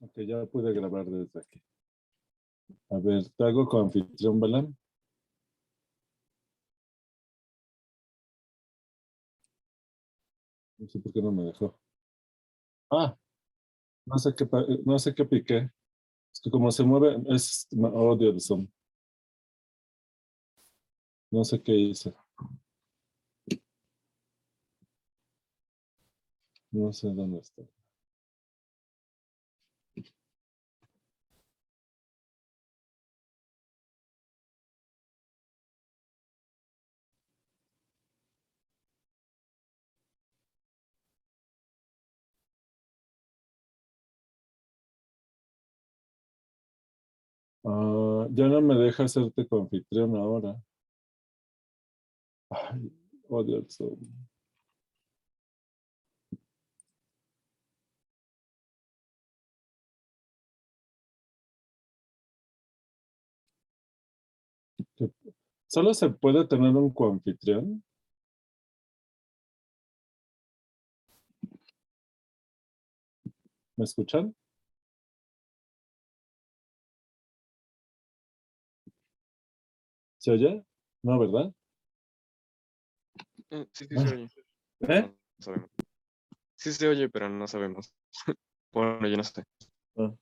Ok, ya pude grabar desde aquí. A ver, te hago coanfitrión, Balam. No sé por qué no me dejó. Ah, no sé qué piqué. Es que como se mueve, odio el Zoom. No sé qué hice. No sé dónde está. Ah, ya no me deja hacerte coanfitrión ahora. Ay, odio el Zoom. ¿Qué- ¿Solo se puede tener un coanfitrión? ¿Me escuchan? ¿Se oye? No, ¿verdad? Sí, sí se Ah, oye, pero ¿eh? no sabemos. Sí se oye, pero no sabemos. Bueno, yo no sé. Ah,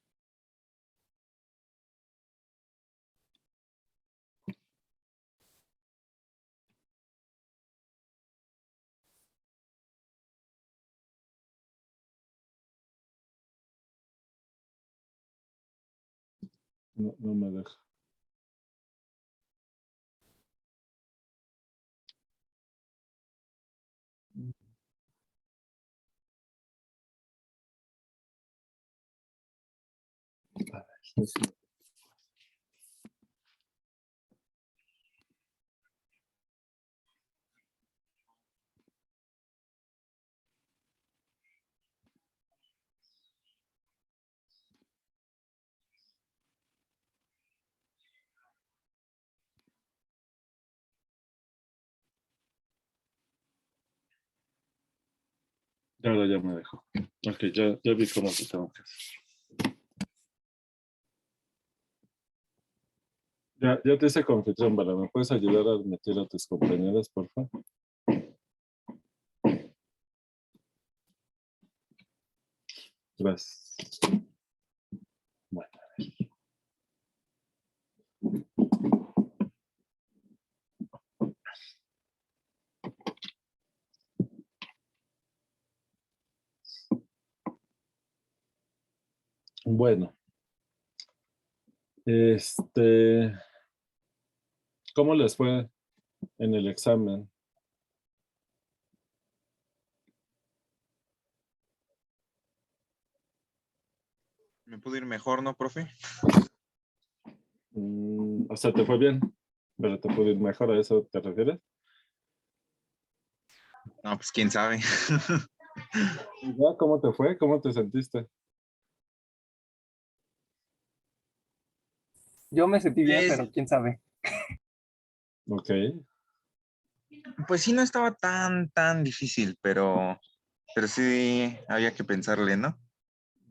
no, no me deja. Ya, ahora ya me dejó. Ok, ya vi cómo se tengo que hacer. Ya te hice confitrión, Bala. ¿Me puedes ayudar a admitir a tus compañeras, por favor? Gracias. Bueno. Bueno, este, ¿cómo les fue en el examen? Me pudo ir mejor, ¿no, profe? O sea, te fue bien, pero te pudo ir mejor, ¿a eso te refieres? No, pues quién sabe. ¿Ya? ¿Cómo te fue? ¿Cómo te sentiste? Yo me sentí bien, Pues, pero quién sabe. Ok. pues sí, no estaba tan difícil, pero sí había que pensarle, ¿no?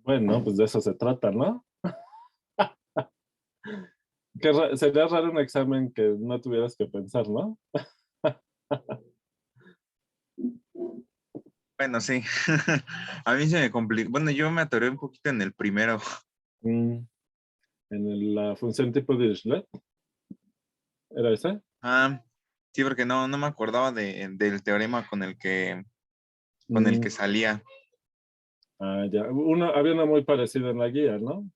Bueno, pues de eso se trata, ¿no? Sería raro un examen que no tuvieras que pensar, ¿no? Bueno, sí. A mí se me complicó. Bueno, yo me atoré un poquito en el primero. Mm, la función tipo de Dirichlet, ¿era esa? Ah, sí, porque no me acordaba del teorema con el Mm, que salía. ya. Había una muy parecida en la guía, ¿no?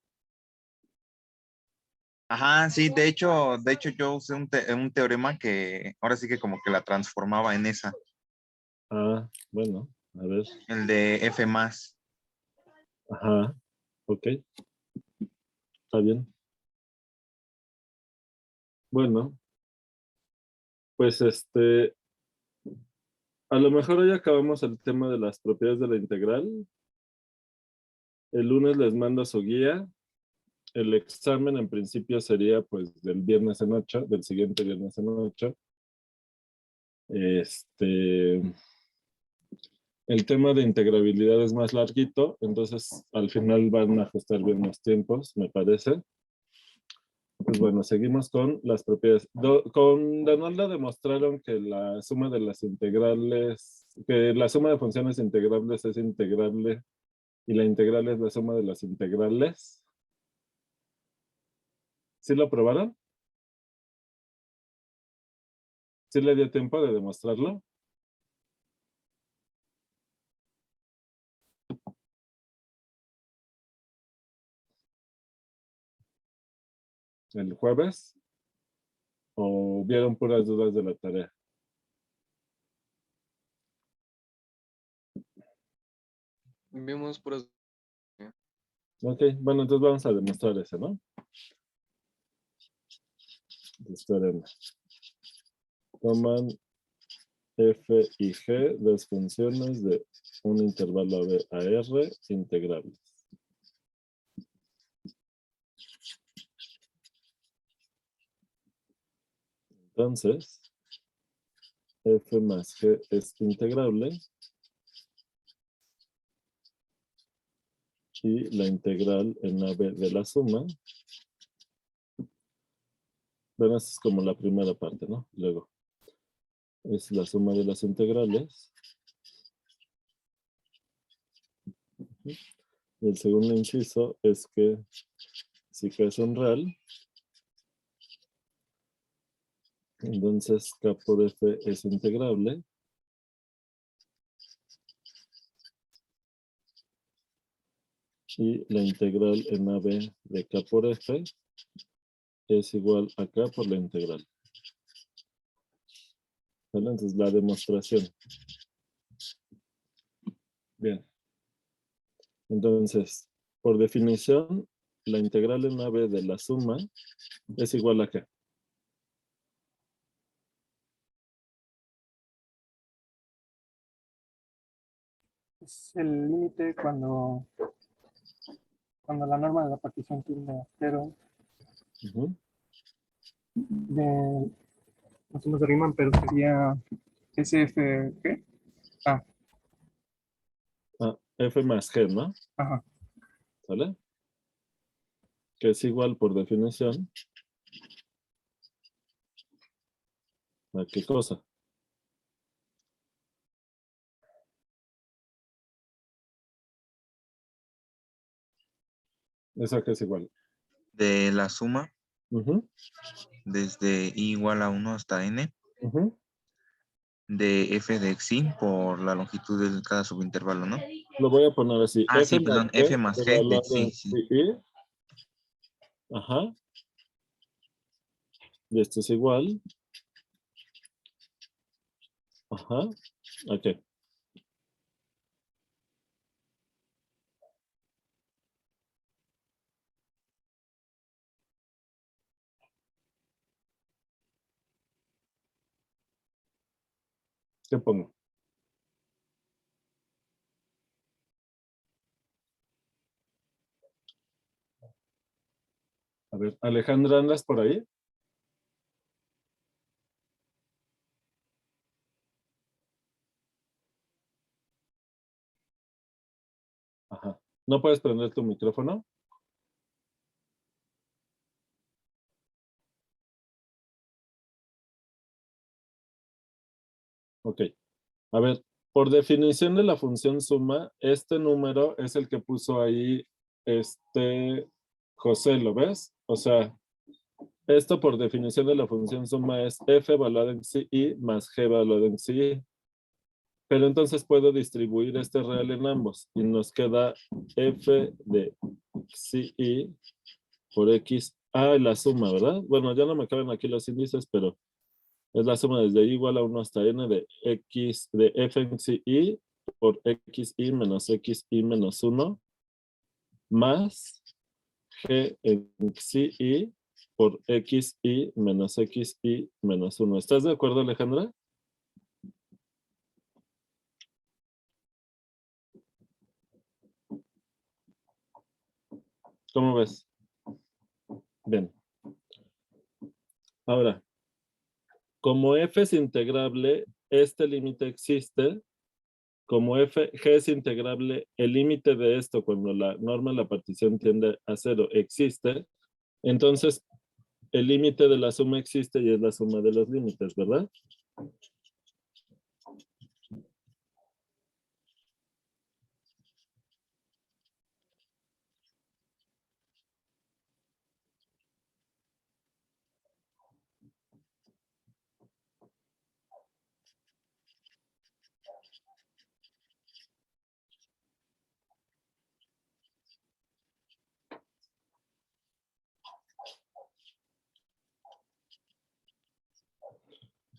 Ajá, sí, de hecho yo usé un teorema que ahora sí que como que la transformaba en esa, Ah, bueno, a ver. el de F más. Ajá, ok, está bien. Bueno, pues a lo mejor hoy acabamos el tema de las propiedades de la integral. El lunes les mando su guía. El examen en principio sería pues del viernes en 8, del siguiente viernes en 8. Este, El tema de integrabilidad es más larguito, entonces al final van a ajustar bien los tiempos, me parece. Pues bueno, seguimos con las propiedades. Con Donalda demostraron que la suma de las integrales, que la suma de funciones integrables es integrable y la integral es la suma de las integrales. ¿Sí lo probaron? ¿Sí le dio tiempo de demostrarlo? ¿El jueves? ¿O vieron puras dudas de la tarea? Vimos puras. Ok, bueno, entonces vamos a demostrar ese, ¿no? Esperen. Toman f y g, dos funciones de un intervalo a r integrables. Entonces, f más g es integrable y la integral en AB de la suma. Bueno, esta es como la primera parte, ¿no? Luego es la suma de las integrales. Y el segundo inciso es que si K es un real, entonces K por F es integrable. Y la integral en AB de K por F es igual a K por la integral. ¿Vale? Entonces la demostración. Bien. Entonces, por definición, la integral en AB de la suma es igual a ¿qué? Es el límite cuando la norma de la partición tiende a cero. Ujú. No se de Riemann, pero sería SF, ¿qué? Ah, Ah, F más G, ¿no? ajá. ¿Vale? Que es igual por definición a ¿qué cosa? Esa que es igual. De la suma, Ujú, desde i igual a 1 hasta n, ujú. de f de xi por la longitud de cada subintervalo, ¿no? Lo voy a poner así. Ah, F sí, más perdón, G f más g de evaluado xi, en sí. I. Ajá. Y esto es igual. Ajá. Ok. ¿Qué pongo? A ver, Alejandra, ¿andas por ahí? Ajá. ¿No puedes prender tu micrófono? Ok. A ver, por definición de la función suma, este número es el que puso ahí José, ¿lo ves? O sea, esto por definición de la función suma es f evaluado en sí i más g evaluado en sí i. Pero entonces puedo distribuir este real en ambos y nos queda f de sí i por x. Ah, la suma, ¿verdad? Bueno, ya no me caben aquí los índices, pero es la suma desde i igual a 1 hasta n de x de f en sí i por xi menos xi menos 1 más g en sí i por xi menos xi menos 1. ¿Estás de acuerdo, Alejandra? ¿Cómo ves? Bien. Ahora, como f es integrable, este límite existe como f, g es integrable, el límite de esto cuando la norma de la partición tiende a 0 existe, entonces el límite de la suma existe y es la suma de los límites, ¿verdad?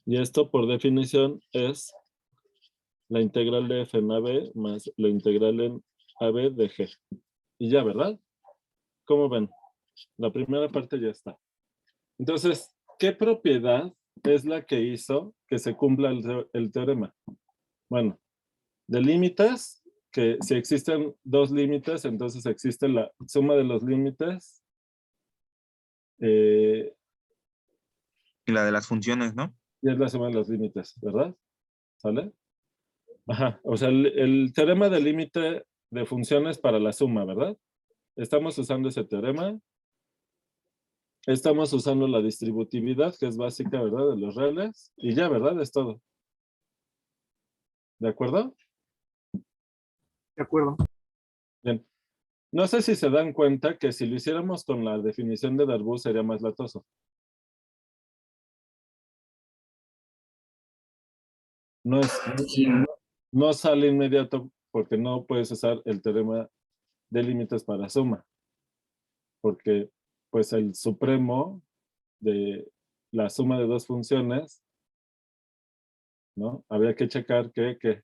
Y esto por definición es la integral de f en AB más la integral en AB de g. Y ya, ¿verdad? ¿Cómo ven? La primera parte ya está. Entonces, ¿qué propiedad es la que hizo que se cumpla el teorema? Bueno, de límites, que si existen dos límites, entonces existe la suma de los límites. Y Y la de las funciones, ¿no? es la suma de los límites, ¿verdad? ¿Sale? Ajá, o sea, el teorema del límite de funciones para la suma, ¿verdad? Estamos usando ese teorema. Estamos usando la distributividad, que es básica, ¿verdad? De los reales. Y ya, ¿verdad? Es todo. ¿De acuerdo? De acuerdo. Bien. No sé si se dan cuenta que si lo hiciéramos con la definición de Darboux sería más latoso. No, Sí, no sale inmediato porque no puedes usar el teorema de límites para suma. Porque pues el supremo de la suma de dos funciones, ¿no? Habría que checar que...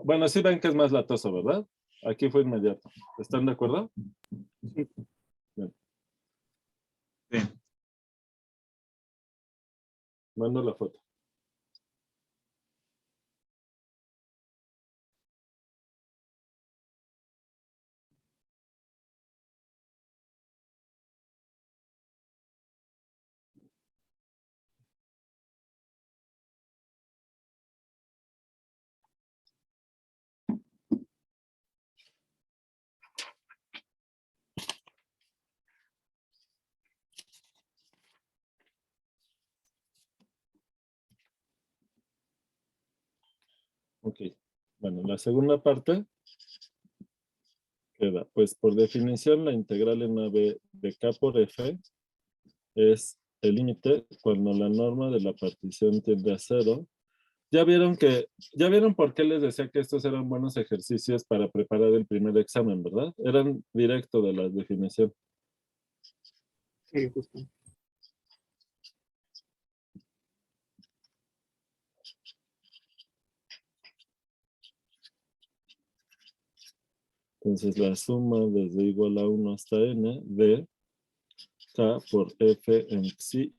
Bueno, sí ven que es más latoso, ¿verdad? Aquí fue inmediato. ¿Están de acuerdo? Sí. Bien. Sí. Mando la foto. Ok. Bueno, la segunda parte queda, pues por definición la integral en AB de K por F es el límite cuando la norma de la partición tiende a 0. Ya vieron por qué les decía que estos eran buenos ejercicios para preparar el primer examen, ¿verdad? Eran directo de la definición. Sí, justo. Entonces la suma desde igual a 1 hasta n de K por F en xi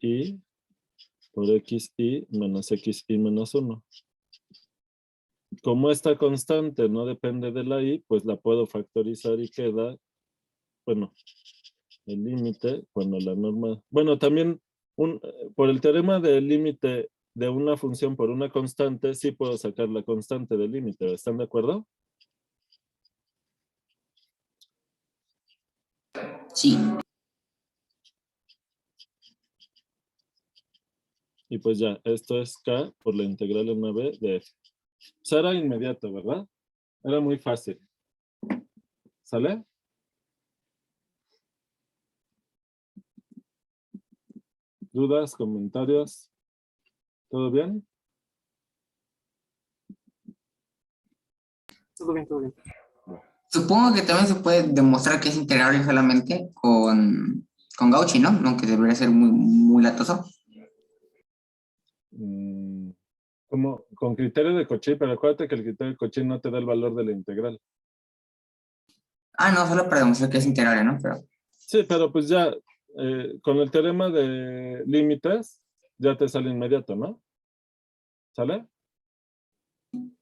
por xi menos xi menos 1. Como esta constante no depende de la i, pues la puedo factorizar y queda, bueno, el límite cuando la norma... Bueno, también por el teorema del límite de una función por una constante, sí puedo sacar la constante del límite. ¿Están de acuerdo? sí, Y pues ya, esto es K por la integral en AB de F. O sea, era inmediato, ¿verdad? Era muy fácil. ¿Sale? ¿Dudas, comentarios? ¿Todo bien? Todo bien, todo bien. supongo que también se puede demostrar que es integrable solamente con Gauchi, ¿no? Aunque debería ser muy latoso. Como con criterio de Cauchy, pero acuérdate que el criterio de Cauchy no te da el valor de la integral. Ah, no, solo para demostrar que es integrable, ¿no? Pero Sí, pero pues ya, con el teorema de límites, ya te sale inmediato, ¿no? ¿Sale?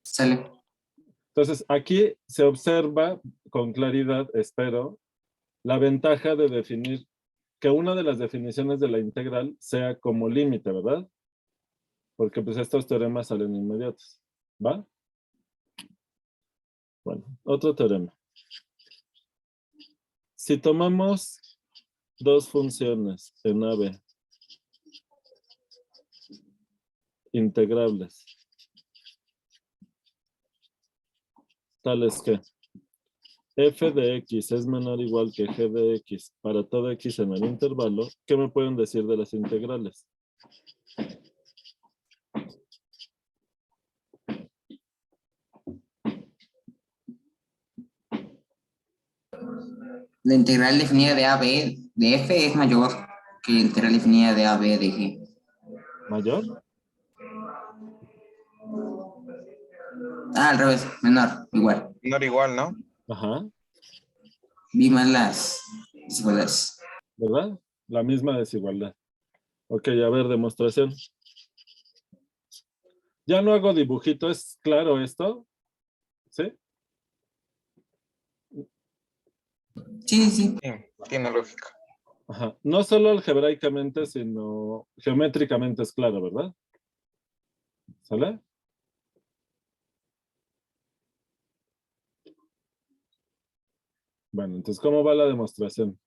sale. Entonces, aquí se observa con claridad, espero, la ventaja de definir que una de las definiciones de la integral sea como límite, ¿verdad? Porque pues estos teoremas salen inmediatos, ¿va? Bueno, otro teorema. Si tomamos dos funciones en AB integrables, tales que f de x es menor o igual que g de x para todo x en el intervalo, ¿qué me pueden decir de las integrales? La integral definida de AB de F es mayor que la integral definida de AB de G. ¿Mayor? Ah, al revés, menor, igual. No era igual, ¿no? Ajá, Vi mal las desigualdades. ¿verdad? La misma desigualdad. Ok, a ver, demostración. Ya no hago dibujito, ¿es claro esto? ¿Sí? Sí, sí. Sí, tiene lógica. Ajá. No solo algebraicamente, sino geométricamente es claro, ¿verdad? ¿Sale? Bueno, entonces, ¿cómo va la demostración?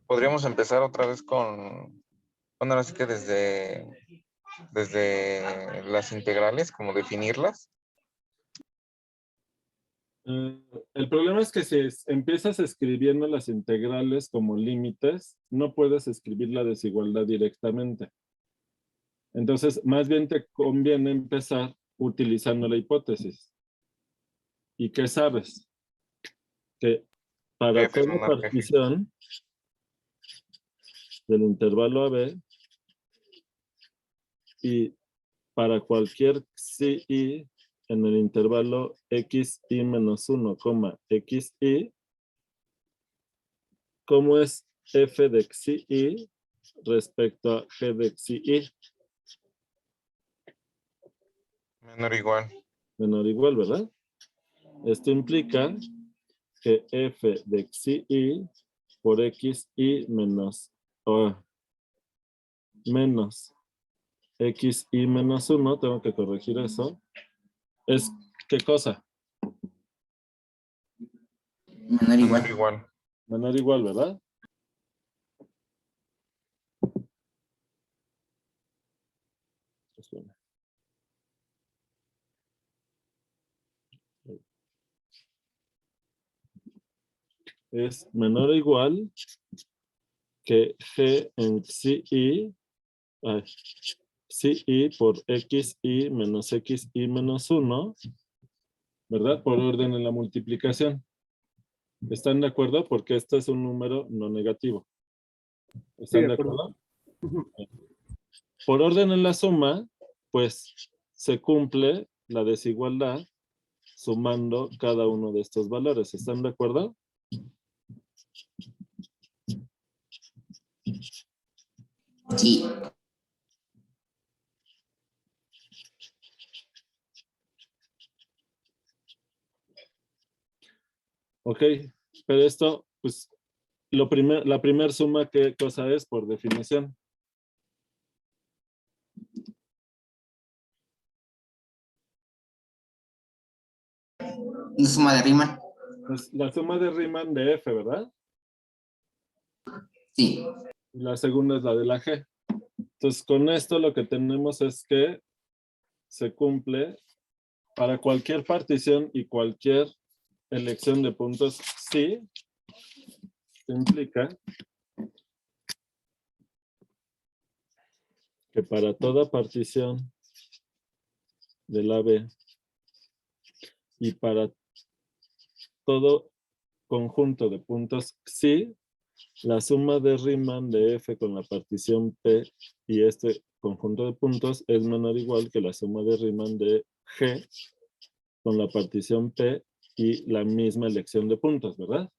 Podríamos empezar otra vez bueno, ahora sí que desde las integrales, como definirlas. El problema es que si empiezas escribiendo las integrales como límites, no puedes escribir la desigualdad directamente. Entonces, más bien te conviene empezar utilizando la hipótesis. ¿Y qué sabes? Que para F es toda menor que G. partición del intervalo AB y para cualquier xi en el intervalo xi menos 1, xi, ¿cómo es f de xi respecto a g de xi? Menor o igual. Menor o igual, ¿verdad? Esto implica que f de xi por xi menos xi menos 1, tengo que corregir eso, es ¿qué cosa? Menor Menor igual. o igual. Menor o igual, ¿verdad? Es menor o igual que g en xi, xi por xi menos xi menos 1, ¿verdad? Por orden en la multiplicación. ¿Están de acuerdo? Porque este es un número no negativo. Sí, ¿Están de de acuerdo. acuerdo? Ujú. Por orden en la suma, pues se cumple la desigualdad sumando cada uno de estos valores. ¿Están de acuerdo? Sí. Ok, pero esto, pues, la primera suma, ¿qué cosa es por definición? La suma de Riemann. Es la suma de Riemann de F, ¿verdad? Sí. Y la segunda es la de la G. Entonces, con esto lo que tenemos es que se cumple para cualquier partición y cualquier elección de puntos, sí, implica que para toda partición del AB y para todo conjunto de puntos sí, la suma de Riemann de F con la partición P y este conjunto de puntos es menor o igual que la suma de Riemann de G con la partición P y la misma elección de puntos, ¿verdad?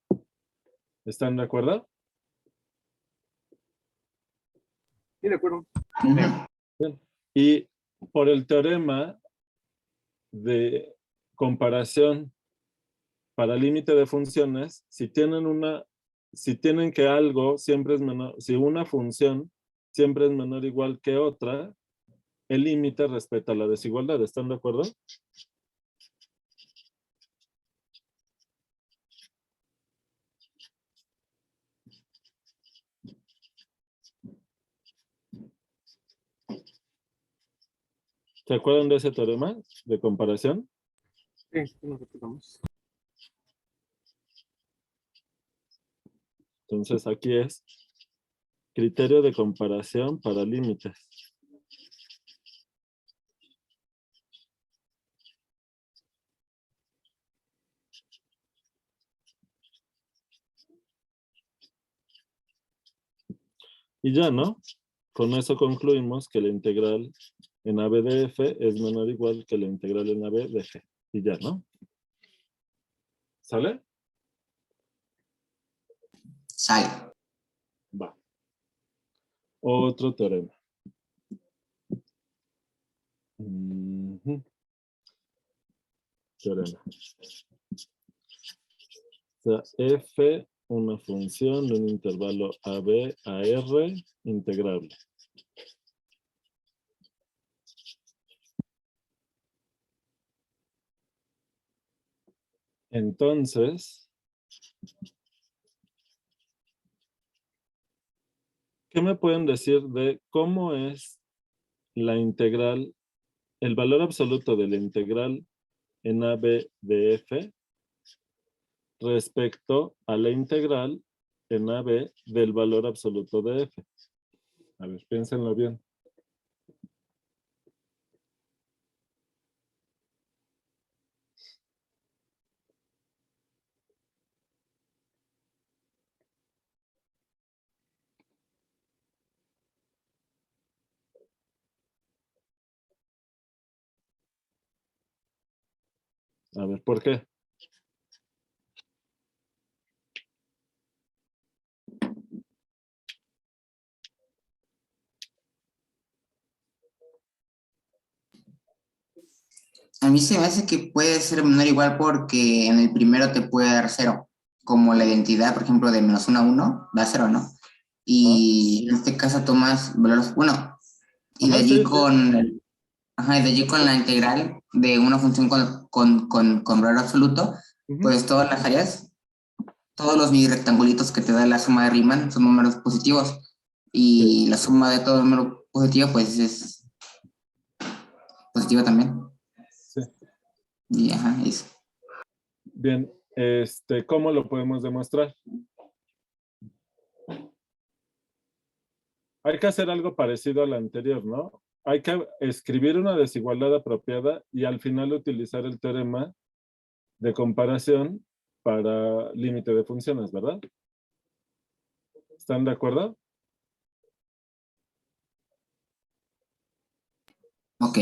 ¿Están de acuerdo? Sí, de acuerdo. Ujú. Bien. Y por el teorema de comparación para límite de funciones, si tienen que algo siempre es menor, si una función siempre es menor o igual que otra, el límite respeta la desigualdad. ¿Están de acuerdo? ¿Se acuerdan de ese teorema de comparación? Sí, nos repitamos. Entonces aquí es criterio de comparación para límites. Y ya, ¿no? Con eso concluimos que la integral en AB de F es menor o igual que la integral en AB de G. Y ya, ¿no? ¿Sale? Sale. Va. Otro teorema. Ujú. Teorema. O sea, F, una función de un intervalo AB a R integrable. Entonces, ¿qué me pueden decir de cómo es la integral, el valor absoluto de la integral en AB de F respecto a la integral en AB del valor absoluto de F? A ver, piénsenlo bien. A ver, ¿por qué? A mí se me hace que puede ser menor o igual porque en el primero te puede dar 0, como la identidad, por ejemplo, de -1 a 1, da 0, ¿no? Y en este caso tomas valores 1, y de Ajá, allí sí, sí. ajá, y de allí con la integral de una función con valor absoluto, Ujú. pues todas las áreas, todos los mini rectangulitos que te da la suma de Riemann son números positivos, Sí, y la suma de todo número positivo, pues es positiva también. sí. Y ajá, eso. Bien, ¿cómo lo podemos demostrar? Hay que hacer algo parecido al anterior, ¿no? Hay que escribir una desigualdad apropiada y al final utilizar el teorema de comparación para límite de funciones, ¿verdad? ¿Están de acuerdo? Ok.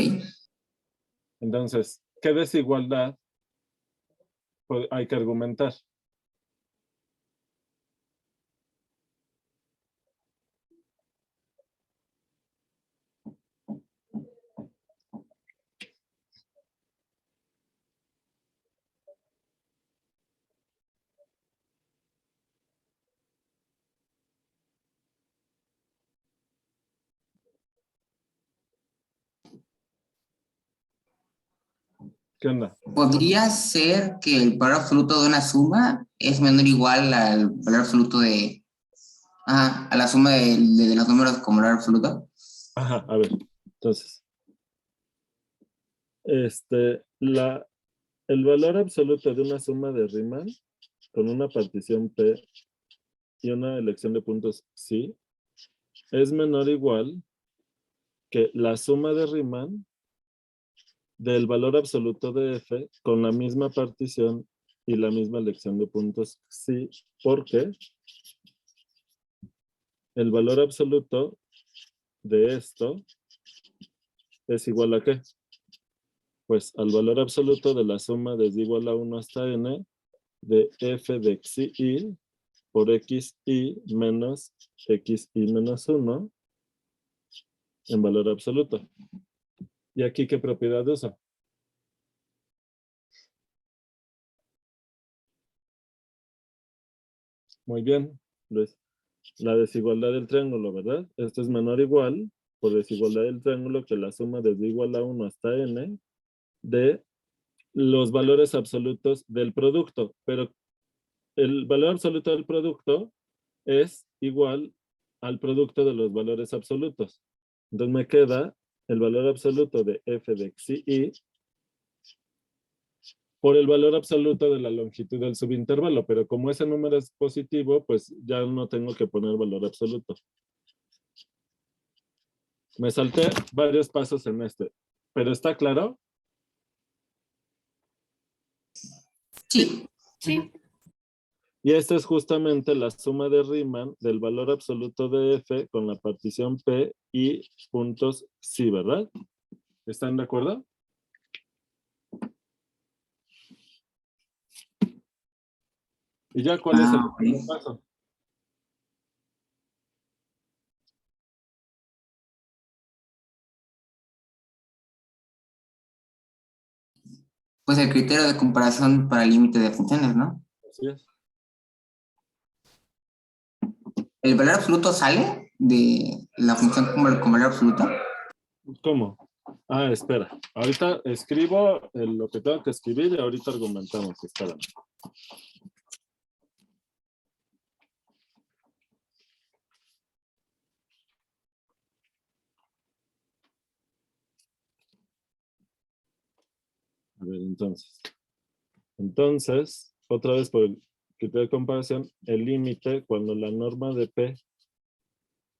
Entonces, ¿qué desigualdad hay que argumentar? ¿Qué onda? Podría ser que el valor absoluto de una suma es menor o igual al valor absoluto a la suma de los números como valor absoluto. Ajá, a ver. Entonces, el valor absoluto de una suma de Riemann con una partición P y una elección de puntos psi es menor o igual que la suma de Riemann del valor absoluto de F con la misma partición y la misma elección de puntos psi, porque el valor absoluto de esto es igual a ¿qué? Pues al valor absoluto de la suma desde igual a 1 hasta n de F de xi por xi menos xi menos 1 en valor absoluto. ¿Y aquí qué propiedad usa? Muy bien, Luis. La desigualdad del triángulo, ¿verdad? Esto es menor o igual, por desigualdad del triángulo, que la suma desde igual a 1 hasta n de los valores absolutos del producto. Pero el valor absoluto del producto es igual al producto de los valores absolutos. Entonces me queda el valor absoluto de f de xi por el valor absoluto de la longitud del subintervalo, pero como ese número es positivo, pues ya no tengo que poner valor absoluto. Me salté varios pasos en este, pero ¿está claro? Sí. Sí. Y esta es justamente la suma de Riemann del valor absoluto de f con la partición p y puntos psi, ¿verdad? ¿Están de acuerdo? ¿Y ya cuál es el Ah, ok. último paso? Pues el criterio de comparación para el límite de funciones, ¿no? Así es. ¿El valor absoluto sale de la función con valor absoluto? ¿Cómo? Ah, espera. Ahorita escribo lo que tengo que escribir y ahorita argumentamos. Espera. A ver, entonces. Entonces, otra vez por el criterio de comparación, el límite cuando la norma de P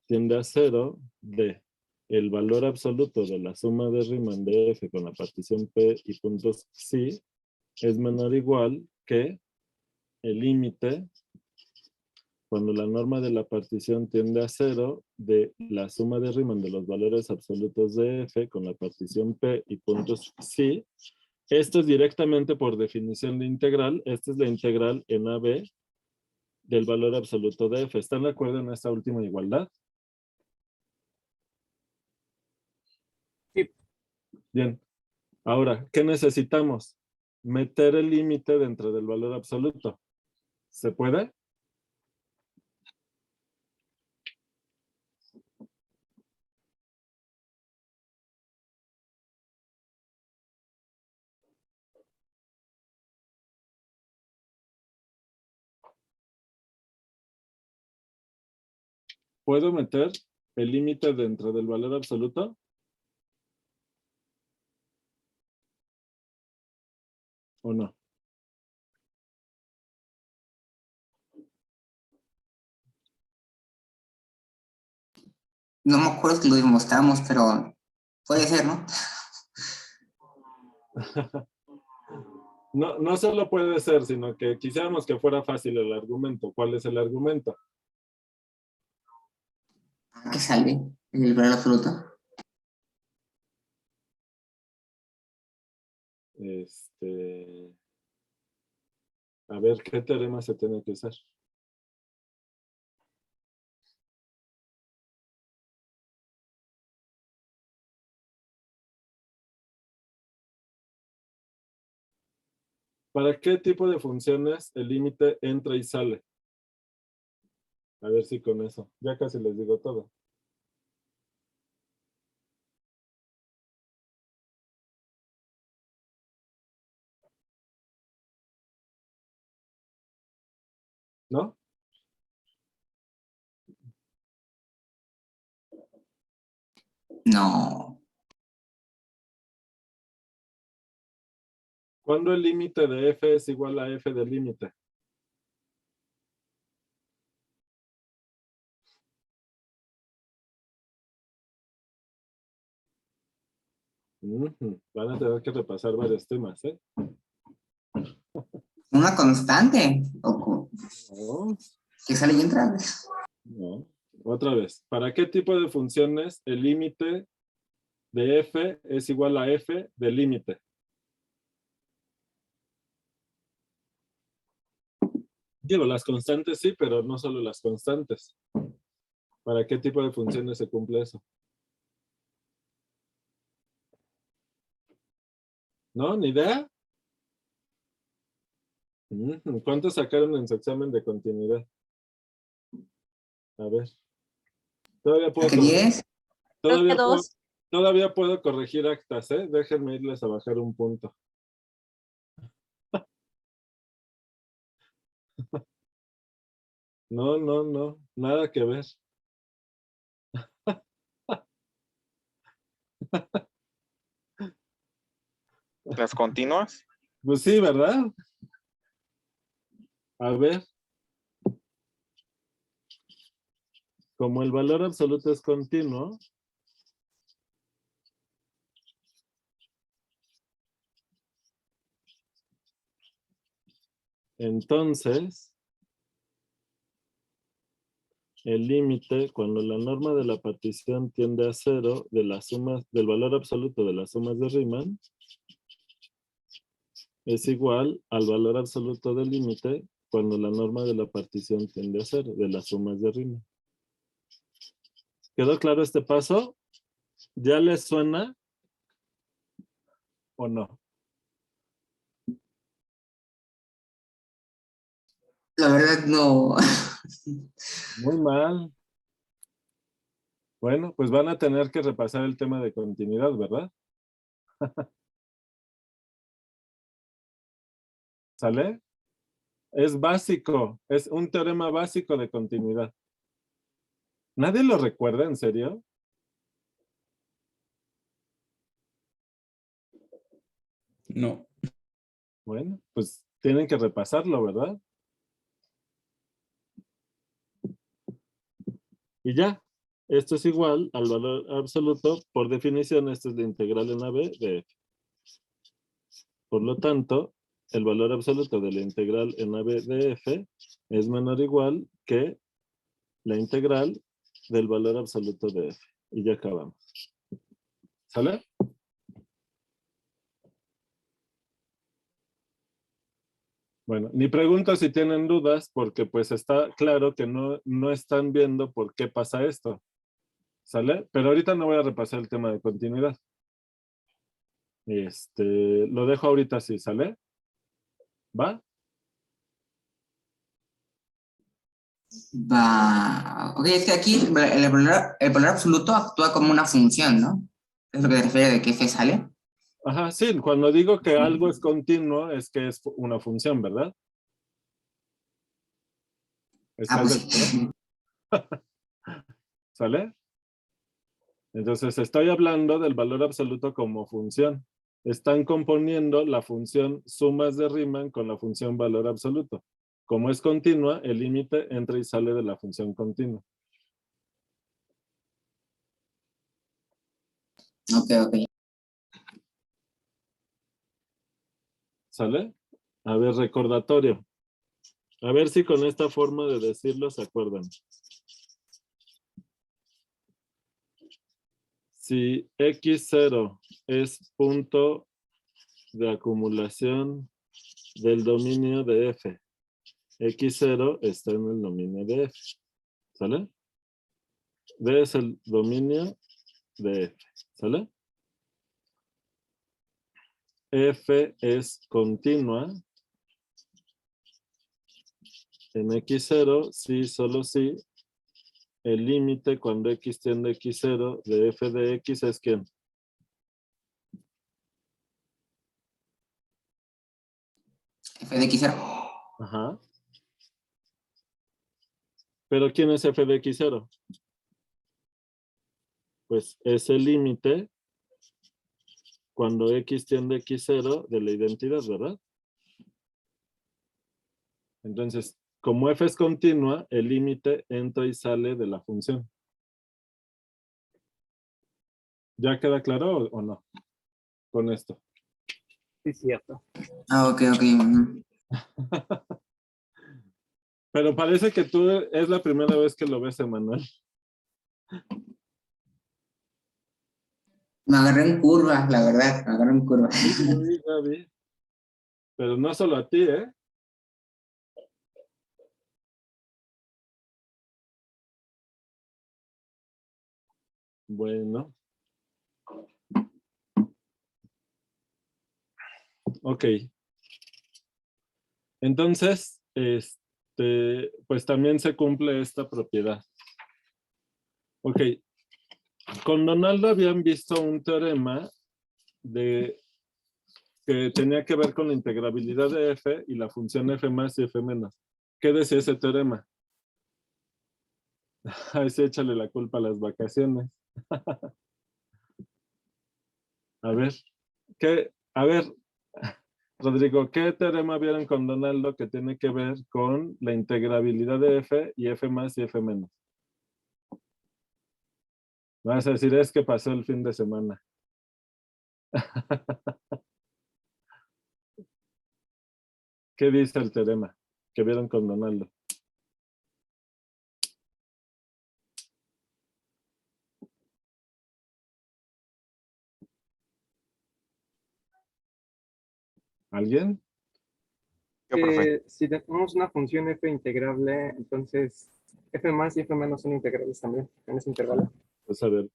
tiende a 0 de el valor absoluto de la suma de Riemann de F con la partición P y puntos psi es menor o igual que el límite cuando la norma de la partición tiende a 0 de la suma de Riemann de los valores absolutos de F con la partición P y puntos psi. Esto es directamente por definición de integral. Esta es la integral en AB del valor absoluto de F. ¿Están de acuerdo en esta última igualdad? Sí. Bien. Ahora, ¿qué necesitamos? Meter el límite dentro del valor absoluto. ¿Se puede? ¿Puedo meter el límite dentro del valor absoluto? ¿O no? No me acuerdo si lo demostramos, pero puede ser, ¿no? No, no solo puede ser, sino que quisiéramos que fuera fácil el argumento. ¿Cuál es el argumento? ¿A qué sale el valor absoluto? A ver, ¿qué teorema se tiene que usar? ¿Para qué tipo de funciones el límite entra y sale? A ver si con eso. Ya casi les digo todo. ¿No? No. ¿Cuándo el límite de f es igual a f del límite? Van a tener que repasar varios temas, ¿eh? Una constante. No, Que sale y entra. no. Otra vez. ¿Para qué tipo de funciones el límite de f es igual a f del límite? Digo, las constantes sí, pero no solo las constantes. ¿Para qué tipo de funciones se cumple eso? ¿No? ¿Ni idea? ¿Cuántos sacaron en su examen de continuidad? A ver. Todavía puedo, ¿Qué 10? Creo que todavía puedo, 2. todavía puedo corregir actas, ¿eh? Déjenme irles a bajar un punto. No, no, no, nada que ver. Las continuas. Pues sí, ¿verdad? A ver. Como el valor absoluto es continuo, entonces el límite, cuando la norma de la partición tiende a 0 de las sumas, del valor absoluto de las sumas de Riemann, es igual al valor absoluto del límite cuando la norma de la partición tiende a 0 de las sumas de Riemann. ¿Quedó claro este paso? ¿Ya les suena o no? La verdad no. Muy mal. Bueno, pues van a tener que repasar el tema de continuidad, ¿verdad? ¿Sale? Es básico, es un teorema básico de continuidad. ¿Nadie lo recuerda, en serio? No. Bueno, pues tienen que repasarlo, ¿verdad? Y ya, esto es igual al valor absoluto. Por definición, esta es la integral en AB de f. Por lo tanto, el valor absoluto de la integral en AB de f es menor o igual que la integral del valor absoluto de f. Y ya acabamos. ¿Sale? Bueno, ni pregunto si tienen dudas porque pues está claro que no están viendo por qué pasa esto. ¿Sale? Pero ahorita no voy a repasar el tema de continuidad. Lo dejo ahorita así, ¿sale? ¿Va? Va. Ok, es que aquí el valor absoluto actúa como una función, ¿no? Es lo que te refiere de que f sale. Ajá, sí, cuando digo que algo es continuo es que es una función, ¿verdad? Ah, ¿Estás de pues acuerdo? sí. ¿Sale? Entonces estoy hablando del valor absoluto como función. Están componiendo la función sumas de Riemann con la función valor absoluto. Como es continua, el límite entra y sale de la función continua. Ok, ok. ¿Sale? A ver, recordatorio. A ver si con esta forma de decirlo se acuerdan. Si X0 es punto de acumulación del dominio de F, X0 está en el dominio de F. ¿Sale? D es el dominio de F. ¿Sale? F es continua en X0, sí, solo sí. El límite cuando X tiende a X0 de F de X es ¿quién? F de x0. Ajá. ¿Pero quién es F de X0? Pues es el límite cuando X tiende a X0 de la identidad, ¿verdad? Entonces, como F es continua, el límite entra y sale de la función. ¿Ya queda claro o no? Con esto. Sí, cierto. Ah, ok, ok. Ujú. Pero parece que tú es la primera vez que lo ves, Emanuel. Me agarré en curva, la verdad. Me agarré en curva. Sí, ya vi. Pero no solo a ti, ¿eh? Bueno. Ok. Entonces, pues también se cumple esta propiedad. Ok. Con Donaldo habían visto un teorema que tenía que ver con la integrabilidad de f y la función f más y f menos. ¿Qué decía ese teorema? Ahí sí, échale la culpa a las vacaciones. A ver, Rodrigo, ¿qué teorema vieron con Donaldo que tiene que ver con la integrabilidad de f y f más y f menos? Vas a decir, es que pasó el fin de semana. ¿Qué dice el teorema que vieron con Donaldo? ¿Alguien? Yo, profe. Si tenemos una función f integrable, entonces f más y f menos son integrales también en ese intervalo. Pues a ver,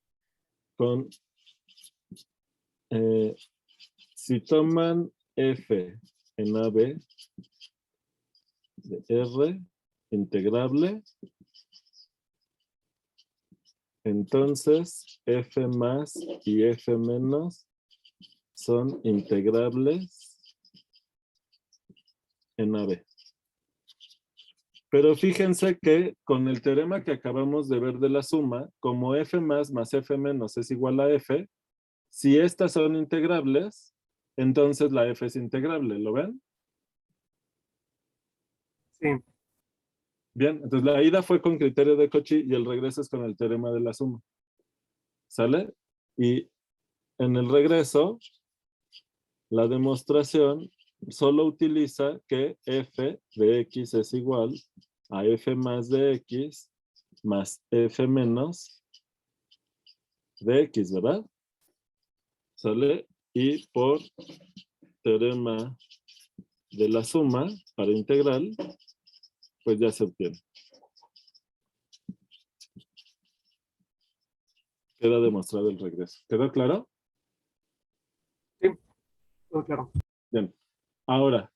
si toman f en AB de R integrable, entonces f más y f menos son integrables en AB. Pero fíjense que con el teorema que acabamos de ver de la suma, como f más f menos es igual a f, si estas son integrables, entonces la f es integrable, ¿lo ven? Sí, Bien, entonces la ida fue con criterio de Cauchy y el regreso es con el teorema de la suma. ¿Sale? Y en el regreso, la demostración solo utiliza que f de x es igual a f más de x más f menos de x, ¿verdad? ¿Sale? Y por teorema de la suma para integral, pues ya se obtiene. Queda demostrado el regreso. ¿Quedó claro? todo claro. Bien. Ahora,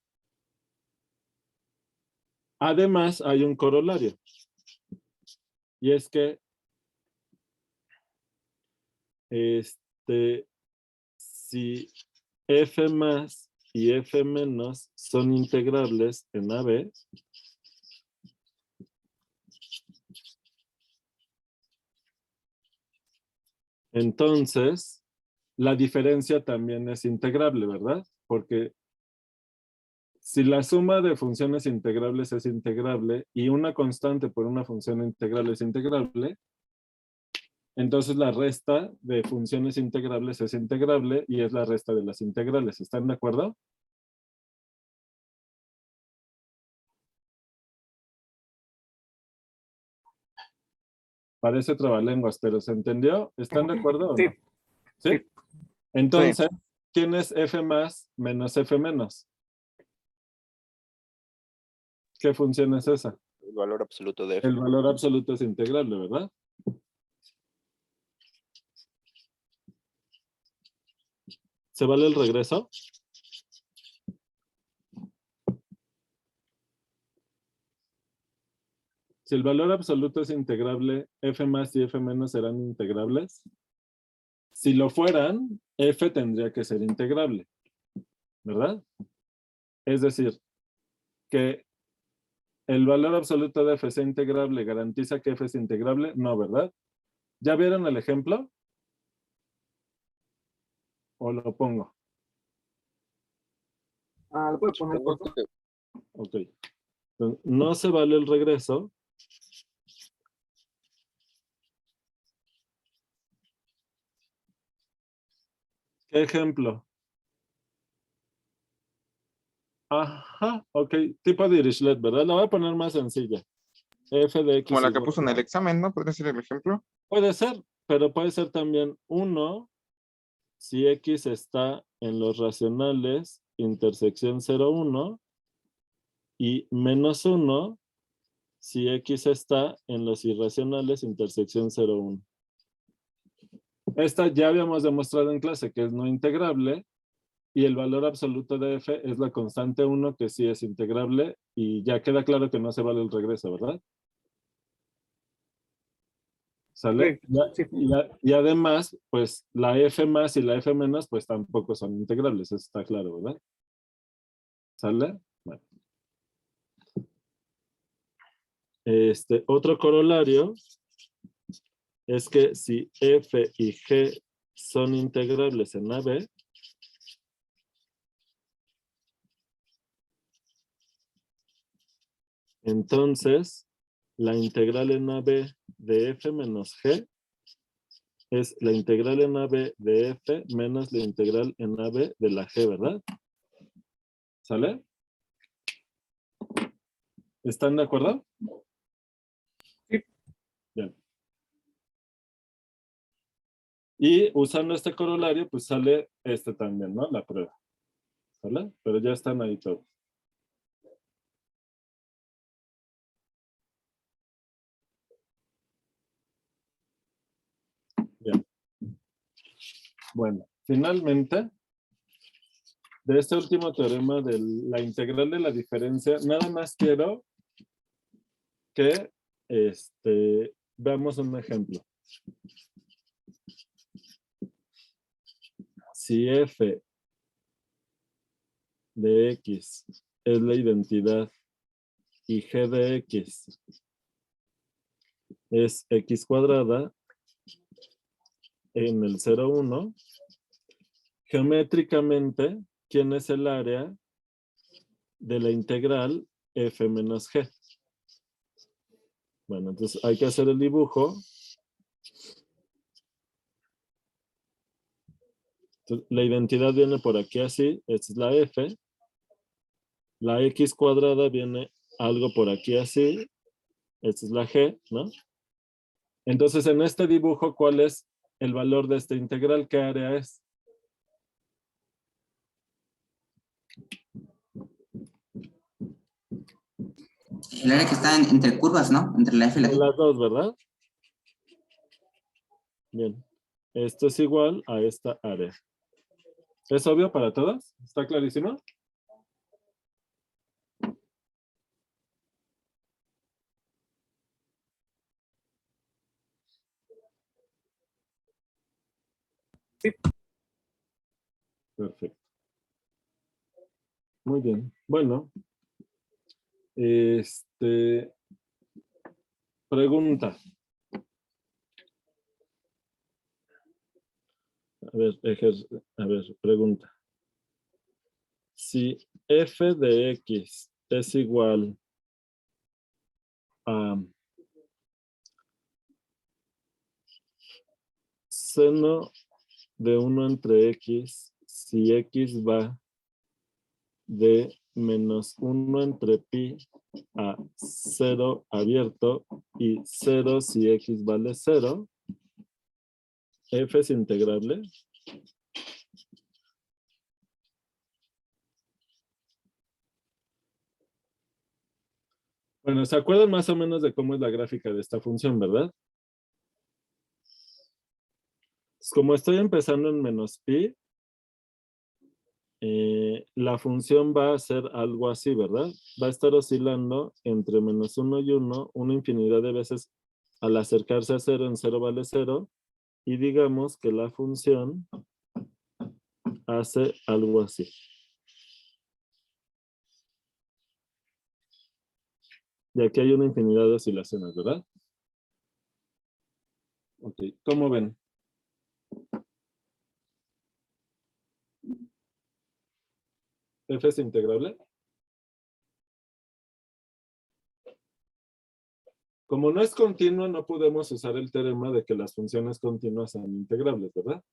además hay un corolario. Y es que si f más y f menos son integrables en AB, entonces la diferencia también es integrable, ¿verdad? Porque si la suma de funciones integrables es integrable y una constante por una función integral es integrable, entonces la resta de funciones integrables es integrable y es la resta de las integrales. ¿Están de acuerdo? Parece trabalenguas, pero ¿se entendió? ¿Están de acuerdo o Sí, no? ¿Sí? sí. Entonces, ¿quién es f más menos f menos? ¿Qué función es esa? El valor absoluto de f. El valor absoluto es integrable, ¿verdad? ¿Se vale el regreso? Si el valor absoluto es integrable, f más y f menos serán integrables. Si lo fueran, f tendría que ser integrable, ¿verdad? Es decir, que el valor absoluto de f sea integrable garantiza que f es integrable. No, ¿verdad? ¿Ya vieron el ejemplo? ¿O lo pongo? ¿Lo puedo poner, por Supongo favor? Ok. Entonces, no se vale el regreso. ¿Qué ejemplo? Ajá, ok. Tipo de Dirichlet, ¿verdad? La voy a poner más sencilla. F de x Como la que igual puso en el examen, ¿no? ¿Podría ser el ejemplo? puede ser, pero puede ser también 1 si x está en los racionales intersección 0, 1 y menos 1 si x está en los irracionales intersección 0, 1. Esta ya habíamos demostrado en clase que es no integrable y el valor absoluto de f es la constante 1 que sí es integrable y ya queda claro que no se vale el regreso, ¿verdad? ¿Sale? Sí, sí. Y además, pues la f más y la f menos, pues tampoco son integrables, eso está claro, ¿verdad? ¿Sale? Bueno. Otro corolario es que si f y g son integrables en AB, entonces la integral en AB de f menos g es la integral en AB de f menos la integral en AB de la g, ¿verdad? ¿Sale? ¿Están de acuerdo? Sí. Bien. Y usando este corolario, pues sale también, ¿no? La prueba. ¿Sale? Pero ya están ahí todos. Bien. Bueno, finalmente, de este último teorema de la integral de la diferencia, nada más quiero que veamos un ejemplo. Si f de x es la identidad y g de x es x cuadrada en el 0, 1, geométricamente, ¿quién es el área de la integral f menos g? Bueno, entonces hay que hacer el dibujo. Entonces, la identidad viene por aquí así, esta es la f. La x cuadrada viene algo por aquí así, esta es la g, ¿no? Entonces, en este dibujo, ¿cuál es el valor de esta integral? ¿Qué área es? El área que está entre curvas, ¿no? Entre la F y la De G. las dos, ¿verdad? Bien. Esto es igual a esta área. ¿Es obvio para todos? ¿Está clarísimo? Sí. Perfecto. Muy bien. Bueno. Pregunta. A ver, pregunta. Si f de x es igual a seno de 1 entre x, si x va de menos 1 entre pi a 0 abierto y 0 si x vale 0, f es integrable. Bueno, ¿se acuerdan más o menos de cómo es la gráfica de esta función, verdad? Como estoy empezando en menos pi, la función va a ser algo así, ¿verdad? Va a estar oscilando entre menos 1 y 1 una infinidad de veces al acercarse a 0, en 0 vale 0, y digamos que la función hace algo así. Y aquí hay una infinidad de oscilaciones, ¿verdad? Ok, ¿cómo ven? ¿F es integrable? Como no es continuo, no podemos usar el teorema de que las funciones continuas son integrables, ¿verdad?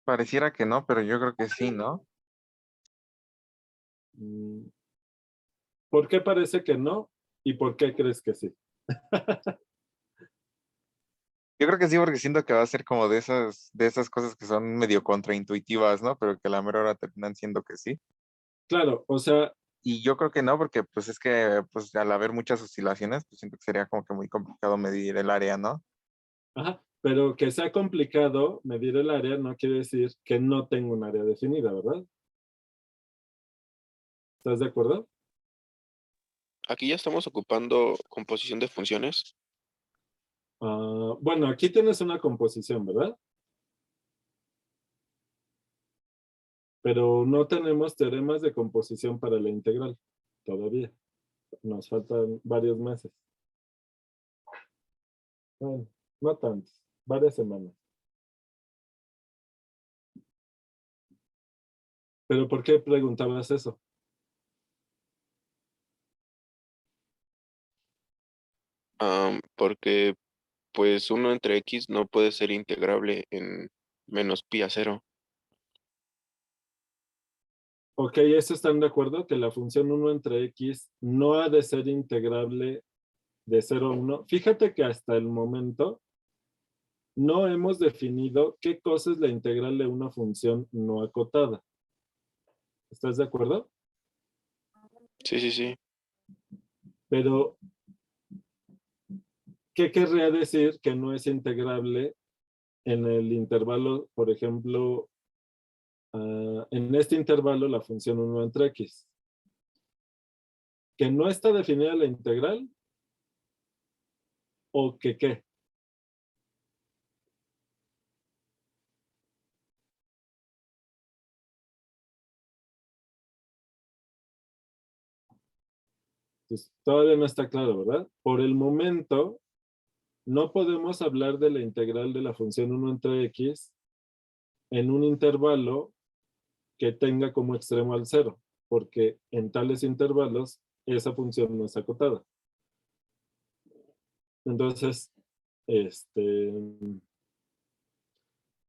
Pareciera que no, pero yo creo que sí, ¿no? Mm, ¿Por qué parece que no? ¿Y por qué crees que sí? Yo creo que sí, porque siento que va a ser como de esas cosas que son medio contraintuitivas, ¿no? Pero que a la mera hora terminan siendo que sí. Claro, o sea, Y yo creo que no, porque pues es que pues al haber muchas oscilaciones, pues siento que sería como que muy complicado medir el área, ¿no? ajá, Pero que sea complicado medir el área no quiere decir que no tengo un área definida, ¿verdad? ¿Estás de acuerdo? Aquí ya estamos ocupando composición de funciones. Bueno, aquí tienes una composición, ¿verdad? Pero no tenemos teoremas de composición para la integral todavía. Nos faltan varios meses. Bueno, no tantos, varias semanas. ¿Pero por qué preguntabas eso? Porque pues 1 entre x no puede ser integrable en menos pi a 0. Ok, ¿eso están de acuerdo? Que la función 1 entre x no ha de ser integrable de 0 a 1. Fíjate que hasta el momento no hemos definido qué cosa es la integral de una función no acotada. ¿Estás de acuerdo? Sí, sí, sí. Pero, ¿qué querría decir que no es integrable en el intervalo, por ejemplo, en este intervalo la función 1 entre x? ¿Que no está definida la integral? ¿O que qué? Pues todavía no está claro, ¿verdad? Por el momento, no podemos hablar de la integral de la función 1 entre x en un intervalo que tenga como extremo al 0, porque en tales intervalos esa función no es acotada. Entonces,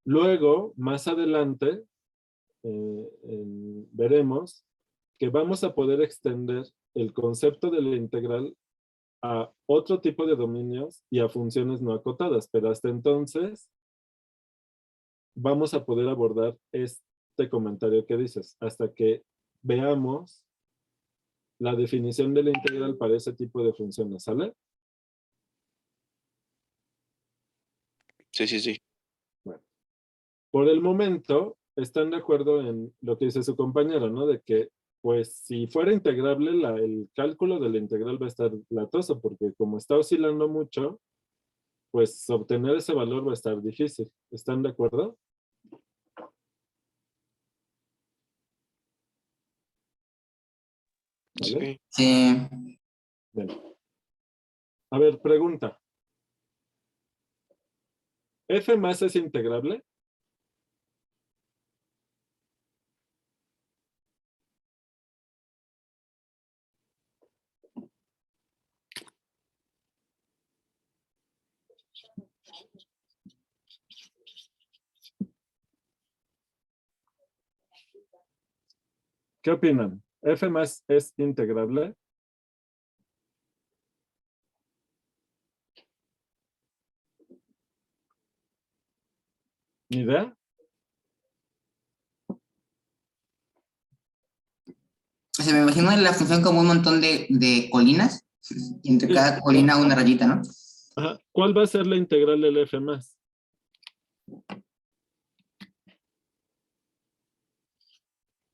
luego, más adelante, veremos que vamos a poder extender el concepto de la integral a otro tipo de dominios y a funciones no acotadas, pero hasta entonces vamos a poder abordar este comentario que dices, hasta que veamos la definición de la integral para ese tipo de funciones, ¿sale? Sí, sí, sí. Bueno, por el momento están de acuerdo en lo que dice su compañero, ¿no? De que, pues, si fuera integrable, el cálculo de la integral va a estar latoso, porque como está oscilando mucho, pues obtener ese valor va a estar difícil. ¿Están de acuerdo? ¿Vale? Sí. Sí. Bien. A ver, pregunta. ¿F más es integrable? ¿Qué opinan? ¿F más es integrable? ¿Ni idea? O sea, me imagino la función como un montón de colinas, y entre Sí. cada colina una rayita, ¿no? Ajá. ¿Cuál va a ser la integral del F más?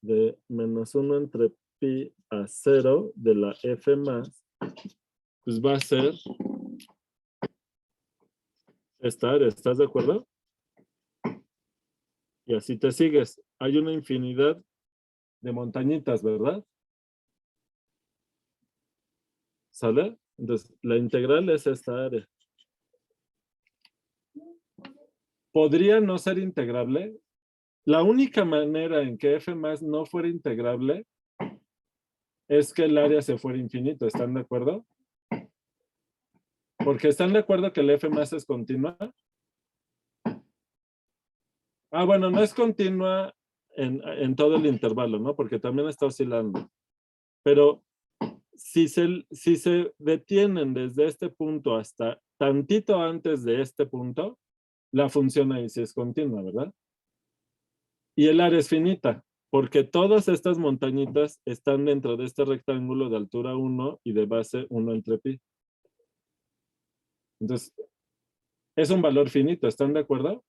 De menos 1 entre pi a 0 de la F más, pues va a ser esta área, ¿estás de acuerdo? Y así te sigues. Hay una infinidad de montañitas, ¿verdad? ¿Sale? Entonces, la integral es esta área. ¿Podría no ser integrable? La única manera en que F más no fuera integrable es que el área se fuera infinito, ¿están de acuerdo? Porque ¿están de acuerdo que el F más es continua? Bueno, no es continua en todo el intervalo, ¿no? Porque también está oscilando. Pero si se detienen desde este punto hasta tantito antes de este punto, la función ahí sí es continua, ¿verdad? Y el área es finita, porque todas estas montañitas están dentro de este rectángulo de altura 1 y de base 1 entre pi. Entonces, Es un valor finito, ¿están de acuerdo?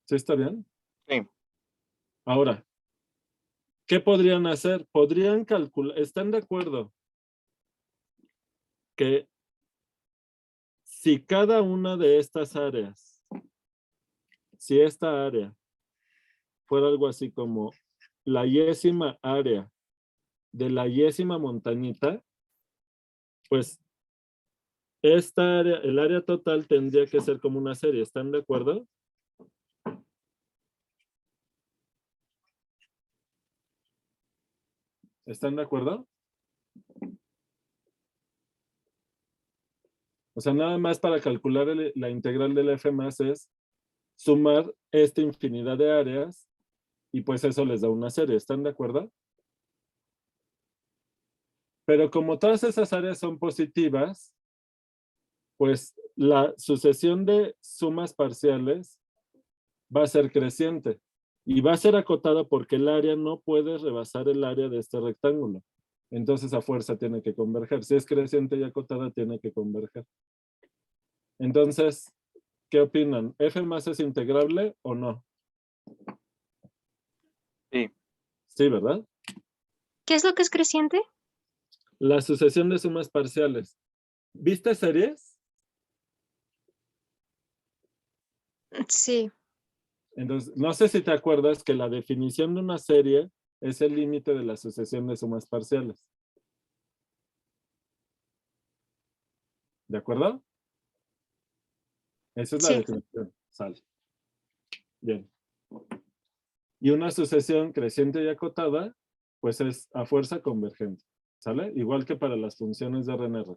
¿Sí está bien? Sí. Ahora, ¿qué podrían hacer? Podrían calcular, ¿están de acuerdo? Que si cada una de estas áreas, si esta área fuera algo así como la yésima área de la yésima montañita, pues esta área, el área total tendría que ser como una serie, ¿están de acuerdo? ¿Están de acuerdo? O sea, nada más para calcular la integral del f más es sumar esta infinidad de áreas y pues eso les da una serie, ¿están de acuerdo? Pero como todas esas áreas son positivas, pues la sucesión de sumas parciales va a ser creciente y va a ser acotada porque el área no puede rebasar el área de este rectángulo. Entonces a fuerza tiene que converger. Si es creciente y acotada, tiene que converger. Entonces, ¿qué opinan? ¿F más es integrable o no? Sí. Sí, ¿verdad? ¿Qué es lo que es creciente? La sucesión de sumas parciales. ¿Viste series? Sí, Entonces, no sé si te acuerdas que la definición de una serie es el límite de la sucesión de sumas parciales. ¿De acuerdo? Esa es la sí. definición. Sale. Bien. Y una sucesión creciente y acotada, pues es a fuerza convergente. ¿Sale? Igual que para las funciones de RNR.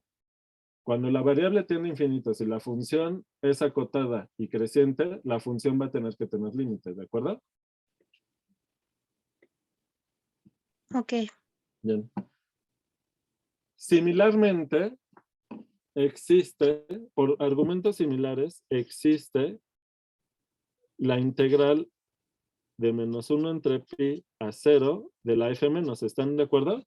Cuando la variable tiene infinitos y la función es acotada y creciente, la función va a tener que tener límites, ¿de acuerdo? Ok. Bien. Similarmente, existe, por argumentos similares, existe la integral de menos 1 entre pi a 0 de la f menos. ¿Están de acuerdo?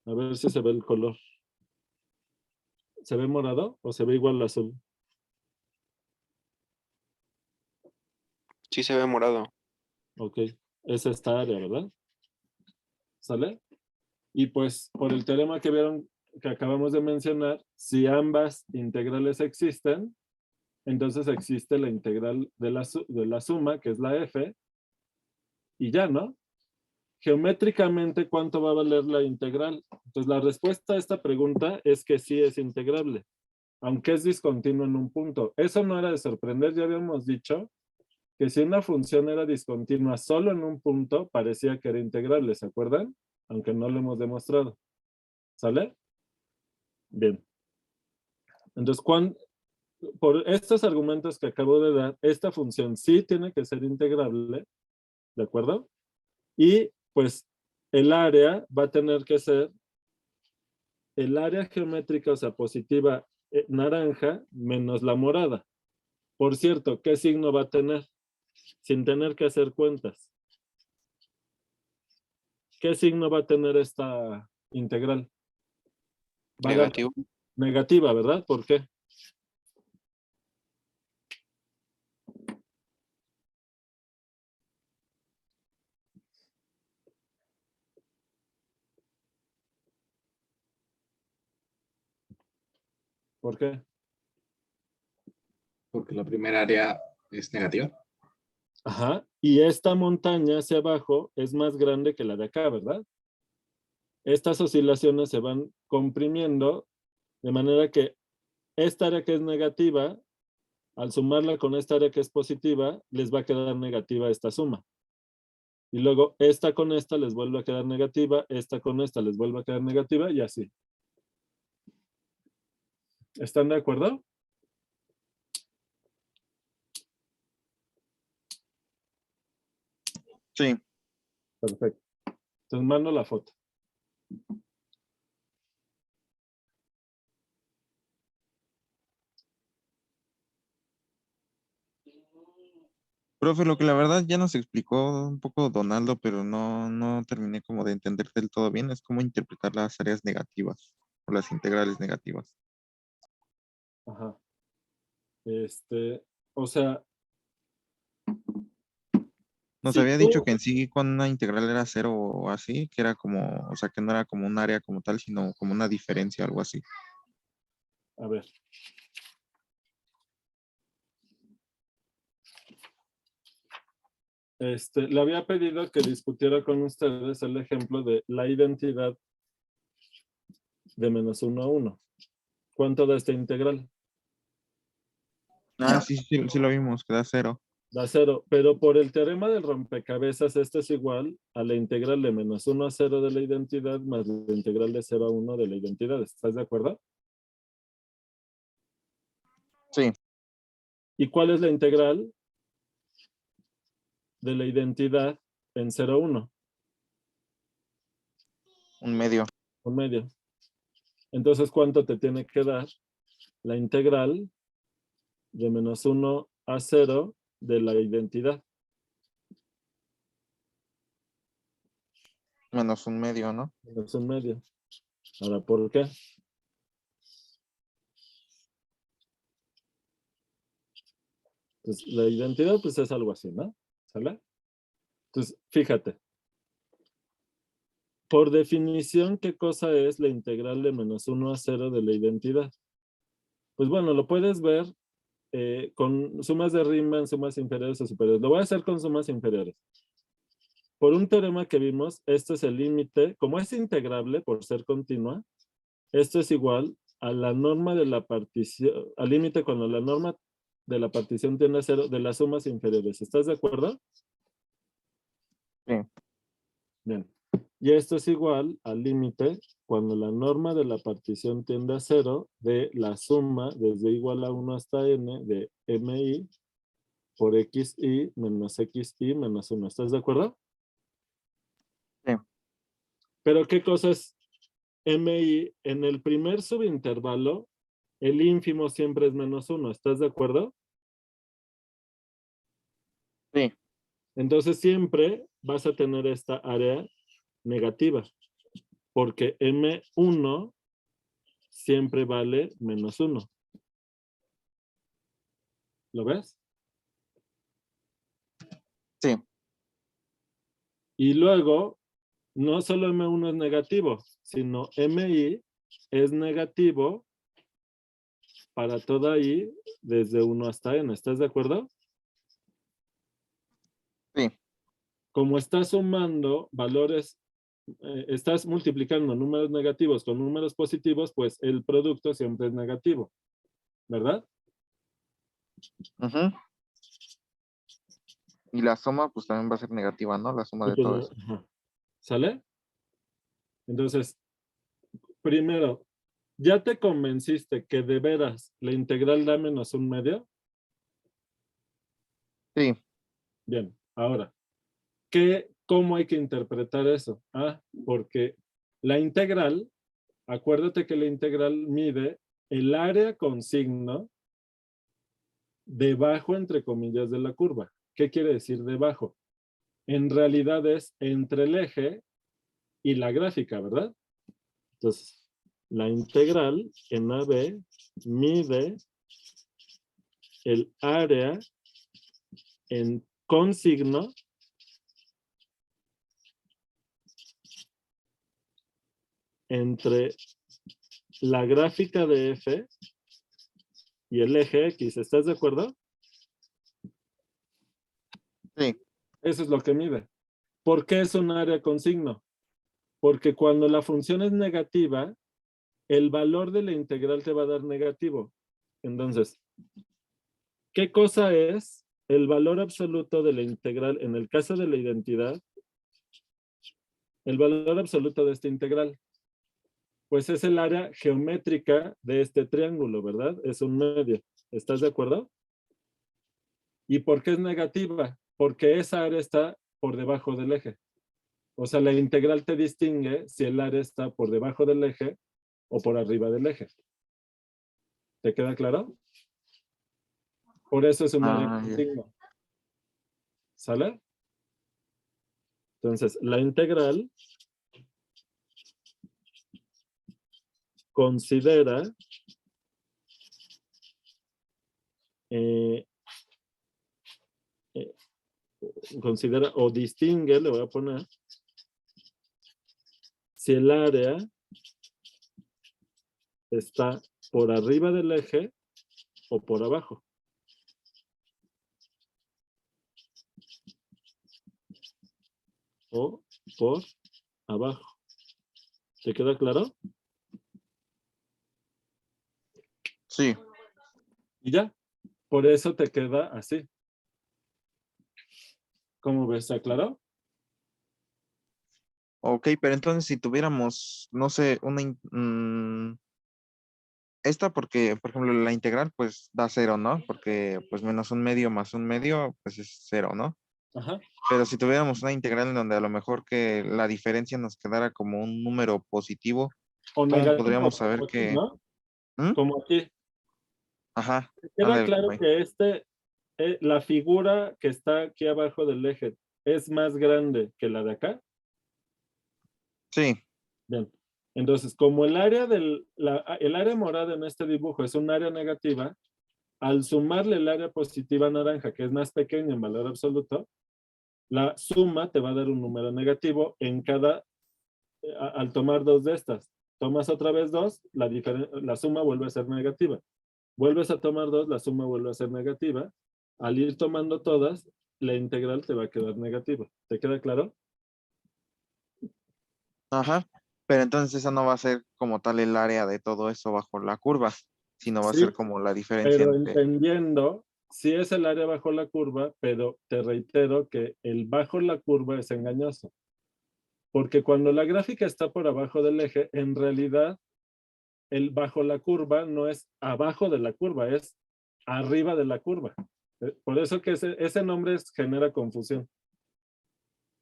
A ver si se ve el color. ¿Se ve morado o se ve igual al azul? Sí se ve morado. Ok. Es esta área, ¿verdad? ¿Sale? Y pues por el teorema que vieron, que acabamos de mencionar, si ambas integrales existen, entonces existe la integral de la suma, que es la f, y ya, ¿no? Geométricamente, ¿cuánto va a valer la integral? Entonces la respuesta a esta pregunta es que sí es integrable, aunque es discontinuo en un punto. Eso no era de sorprender, ya habíamos dicho que si una función era discontinua solo en un punto, parecía que era integrable, ¿se acuerdan? Aunque no lo hemos demostrado. ¿Sale? Bien. Entonces, por estos argumentos que acabo de dar, esta función sí tiene que ser integrable, ¿de acuerdo? Y pues el área va a tener que ser el área geométrica, o sea, positiva naranja menos la morada. Por cierto, ¿qué signo va a tener? Sin tener que hacer cuentas. ¿Qué signo va a tener esta integral? Va a dar Negativo. negativa, ¿verdad? ¿Por qué? ¿Por qué? Porque la primera área es negativa. Ajá. Y esta montaña hacia abajo es más grande que la de acá, ¿verdad? Estas oscilaciones se van comprimiendo de manera que esta área que es negativa, al sumarla con esta área que es positiva, les va a quedar negativa esta suma. Y luego esta con esta les vuelve a quedar negativa, esta con esta les vuelve a quedar negativa y así. ¿Están de acuerdo? Sí. Perfecto. Entonces mando la foto. Profe, lo que la verdad ya nos explicó un poco Donaldo, pero no terminé como de entender del todo bien, es cómo interpretar las áreas negativas o las integrales negativas. Ajá. O sea, Nos si había dicho tú, que en sí con una integral era cero o así, que era como, o sea, que no era como un área como tal, sino como una diferencia, algo así. a ver. Le había pedido que discutiera con ustedes el ejemplo de la identidad de -1 a 1. ¿Cuánto da esta integral? Ah, sí lo vimos, que da cero. Da 0, pero por el teorema del rompecabezas, esto es igual a la integral de -1 a 0 de la identidad más la integral de 0 a 1 de la identidad. ¿Estás de acuerdo? Sí, ¿Y cuál es la integral de la identidad en 0 a 1? un medio. Un medio. Entonces, ¿cuánto te tiene que dar la integral de -1 a 0 de la identidad? Menos un medio, ¿no? Menos un medio. Ahora, ¿por qué? Pues la identidad pues es algo así, ¿no? ¿Sale? Entonces, fíjate. Por definición, ¿qué cosa es la integral de -1 a 0 de la identidad? Pues bueno, lo puedes ver con sumas de Riemann, sumas inferiores o superiores. Lo voy a hacer con sumas inferiores. Por un teorema que vimos, este es el límite. Como es integrable por ser continua, esto es igual a la norma de la partición, al límite cuando la norma de la partición tiende a 0 de las sumas inferiores. ¿Estás de acuerdo? Sí. Bien. Y esto es igual al límite cuando la norma de la partición tiende a 0 de la suma desde igual a 1 hasta n de mi por xi menos xi menos 1. ¿Estás de acuerdo? Sí. Pero ¿qué cosa es mi? En el primer subintervalo, el ínfimo siempre es -1. ¿Estás de acuerdo? Sí. Entonces siempre vas a tener esta área negativa, porque M1 siempre vale -1. ¿Lo ves? Sí. Y luego, no solo M1 es negativo, sino MI es negativo para toda I desde 1 hasta N. ¿Estás de acuerdo? Sí. Como estás sumando valores, estás multiplicando números negativos con números positivos, pues el producto siempre es negativo, ¿verdad? Ujú. Y la suma, pues también va a ser negativa, ¿no? La suma Y de pues, todo eso. ajá. ¿Sale? Entonces, primero, ¿ya te convenciste que de veras la integral da -1 medio? Sí. Bien, ahora, ¿cómo hay que interpretar eso? Porque la integral, acuérdate que la integral mide el área con signo debajo, entre comillas, de la curva. ¿Qué quiere decir debajo? En realidad es entre el eje y la gráfica, ¿verdad? Entonces, la integral en AB mide el área con signo entre la gráfica de F y el eje X. ¿Estás de acuerdo? Sí. Eso es lo que mide. ¿Por qué es un área con signo? Porque cuando la función es negativa, el valor de la integral te va a dar negativo. Entonces, ¿qué cosa es el valor absoluto de la integral en el caso de la identidad? El valor absoluto de esta integral. Pues es el área geométrica de este triángulo, ¿verdad? Es un medio. ¿Estás de acuerdo? ¿Y por qué es negativa? Porque esa área está por debajo del eje. O sea, la integral te distingue si el área está por debajo del eje o por arriba del eje. ¿Te queda claro? Por eso es un área Ah, con ya. signo. ¿Sale? Entonces, la integral considera considera o distingue, le voy a poner, si el área está por arriba del eje o por abajo. O por abajo. ¿Te queda claro? Sí. Y ya. Por eso te queda así. ¿Cómo ves? ¿Se aclaró? Ok, pero entonces si tuviéramos, no sé, esta porque, por ejemplo, la integral pues da 0, ¿no? Porque pues menos un medio más un medio pues es 0, ¿no? Ajá. Pero si tuviéramos una integral en donde a lo mejor que la diferencia nos quedara como un número positivo, O ¿cómo negativo, podríamos como saber aquí, que... ¿no? ¿Mm? Como aquí. Ajá, Queda ándale, claro como ahí. que la figura que está aquí abajo del eje es más grande que la de acá. Sí, Bien. Entonces, como el área el área morada en este dibujo es un área negativa, al sumarle el área positiva naranja, que es más pequeña en valor absoluto, la suma te va a dar un número negativo en cada, al tomar dos de estas. Tomas otra vez dos, la suma vuelve a ser negativa. Vuelves a tomar dos, la suma vuelve a ser negativa. Al ir tomando todas, la integral te va a quedar negativa. ¿Te queda claro? ajá. Pero entonces esa no va a ser como tal el área de todo eso bajo la curva, sino va a Sí, ser como la diferencia pero entre... entendiendo, sí es el área bajo la curva, pero te reitero que el bajo la curva es engañoso. Porque cuando la gráfica está por abajo del eje, en realidad el bajo la curva no es abajo de la curva, es arriba de la curva. Por eso que ese nombre genera confusión.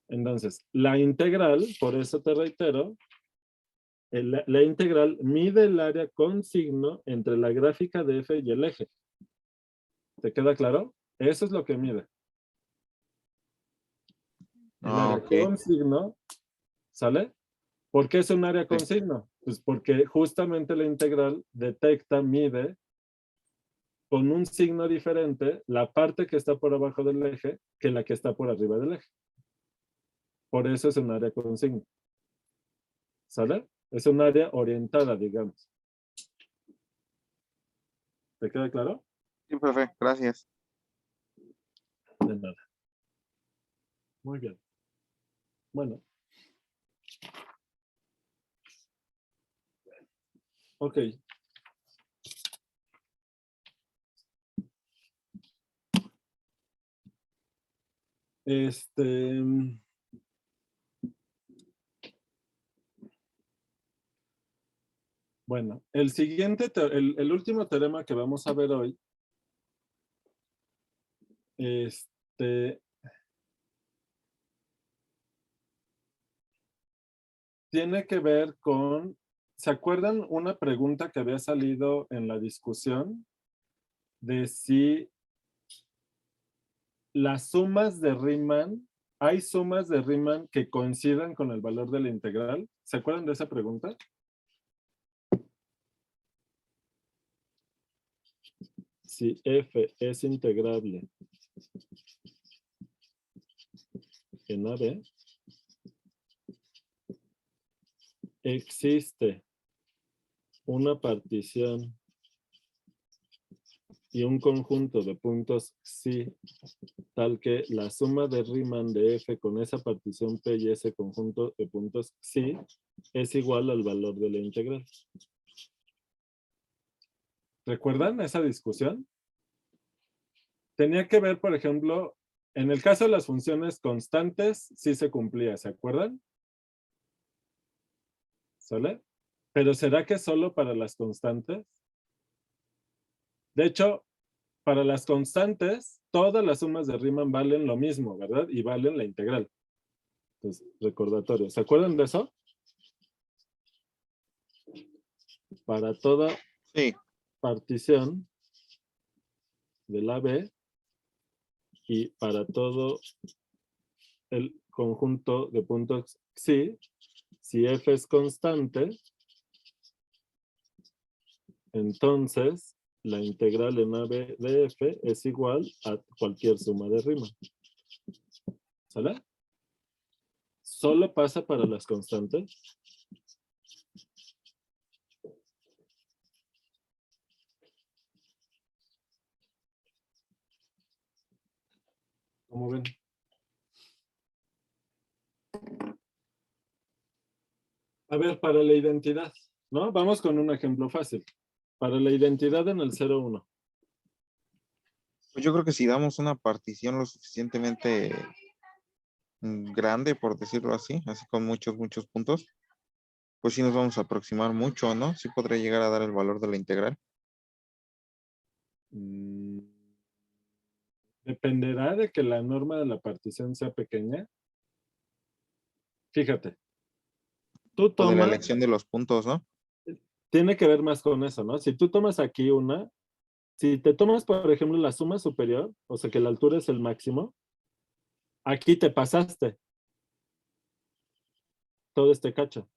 Entonces, la integral, por eso te reitero, la integral mide el área con signo entre la gráfica de f y el eje. ¿Te queda claro? Eso es lo que mide. El Ah, área ok. con signo, ¿sale? ¿Por qué es un área con Sí. signo? Pues porque justamente la integral detecta, mide con un signo diferente la parte que está por abajo del eje que la que está por arriba del eje. Por eso es un área con signo. ¿Sale? Es un área orientada, digamos. ¿Te queda claro? Sí, profe, gracias. De nada. Muy bien. Bueno. Ok. Bueno, el siguiente, el último teorema que vamos a ver hoy, tiene que ver con, ¿se acuerdan una pregunta que había salido en la discusión de si las sumas de Riemann, hay sumas de Riemann que coincidan con el valor de la integral? ¿Se acuerdan de esa pregunta? Si f es integrable en AB, existe una partición y un conjunto de puntos psi tal que la suma de Riemann de f con esa partición P y ese conjunto de puntos psi es igual al valor de la integral. ¿Recuerdan esa discusión? Tenía que ver, por ejemplo, en el caso de las funciones constantes, sí se cumplía, ¿se acuerdan? ¿Sale? Pero ¿será que solo para las constantes? De hecho, para las constantes, todas las sumas de Riemann valen lo mismo, ¿verdad? Y valen la integral. Entonces, recordatorio. ¿Se acuerdan de eso? Para toda Sí, partición de la B, y para todo el conjunto de puntos psi, si f es constante, entonces la integral en AB de f es igual a cualquier suma de Riemann. ¿Sale? Solo pasa para las constantes. ¿Cómo ven? A ver, para la identidad, ¿no? Vamos con un ejemplo fácil. Para la identidad en el 0,1. Pues yo creo que si damos una partición lo suficientemente grande, por decirlo así con muchos puntos, pues sí nos vamos a aproximar mucho, ¿no? Sí podría llegar a dar el valor de la integral. Dependerá de que la norma de la partición sea pequeña. Fíjate. Tú O de la tomas, elección de los puntos, ¿no? tiene que ver más con eso, ¿no? Si tú tomas aquí una, si te tomas, por ejemplo, la suma superior, o sea que la altura es el máximo, aquí te pasaste todo este cacho.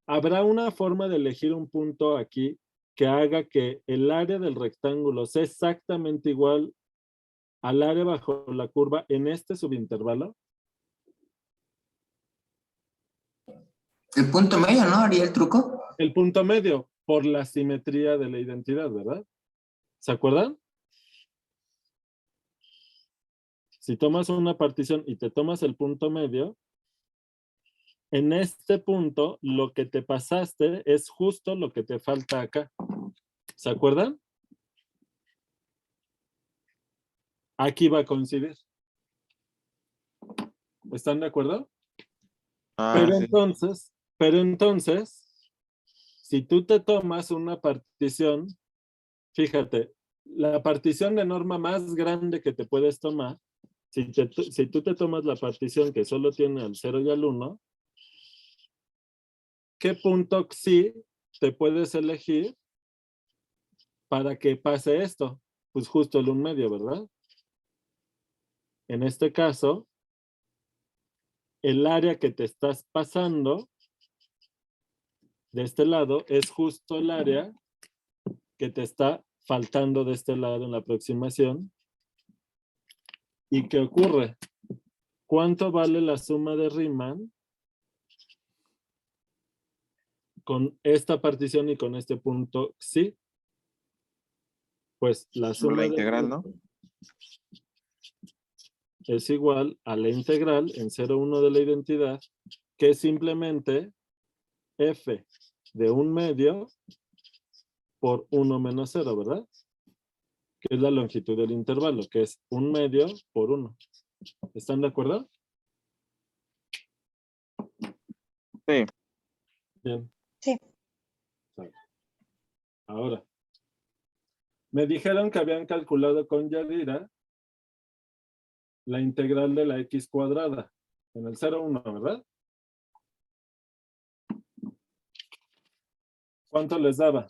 Habrá una forma de elegir un punto aquí que haga que el área del rectángulo sea exactamente igual al área bajo la curva en este subintervalo. El punto medio, ¿no? Haría el truco. El punto medio, por la simetría de la identidad, ¿verdad? ¿Se acuerdan? Si tomas una partición y te tomas el punto medio, en este punto lo que te pasaste es justo lo que te falta acá. ¿Se acuerdan? Aquí va a coincidir. ¿Están de acuerdo? Ah, sí. Pero entonces, si tú te tomas una partición, fíjate, la partición de norma más grande que te puedes tomar, si tú te tomas la partición que solo tiene al 0 y al 1, ¿qué punto psi te puedes elegir para que pase esto? Pues justo el 1/2, ¿verdad? En este caso, el área que te estás pasando de este lado es justo el área que te está faltando de este lado en la aproximación. ¿Y qué ocurre? ¿Cuánto vale la suma de Riemann con esta partición y con este punto psi? Pues la Sobre suma la de integral, ¿no? es igual a la integral en 0,1 de la identidad, que es simplemente f de 1/2 por 1 menos 0, ¿verdad? Que es la longitud del intervalo, que es 1/2 por 1. ¿Están de acuerdo? Sí. Bien. Sí. Ahora, me dijeron que habían calculado con Yadira la integral de la x cuadrada en el 0,1, ¿verdad? ¿Cuánto les daba?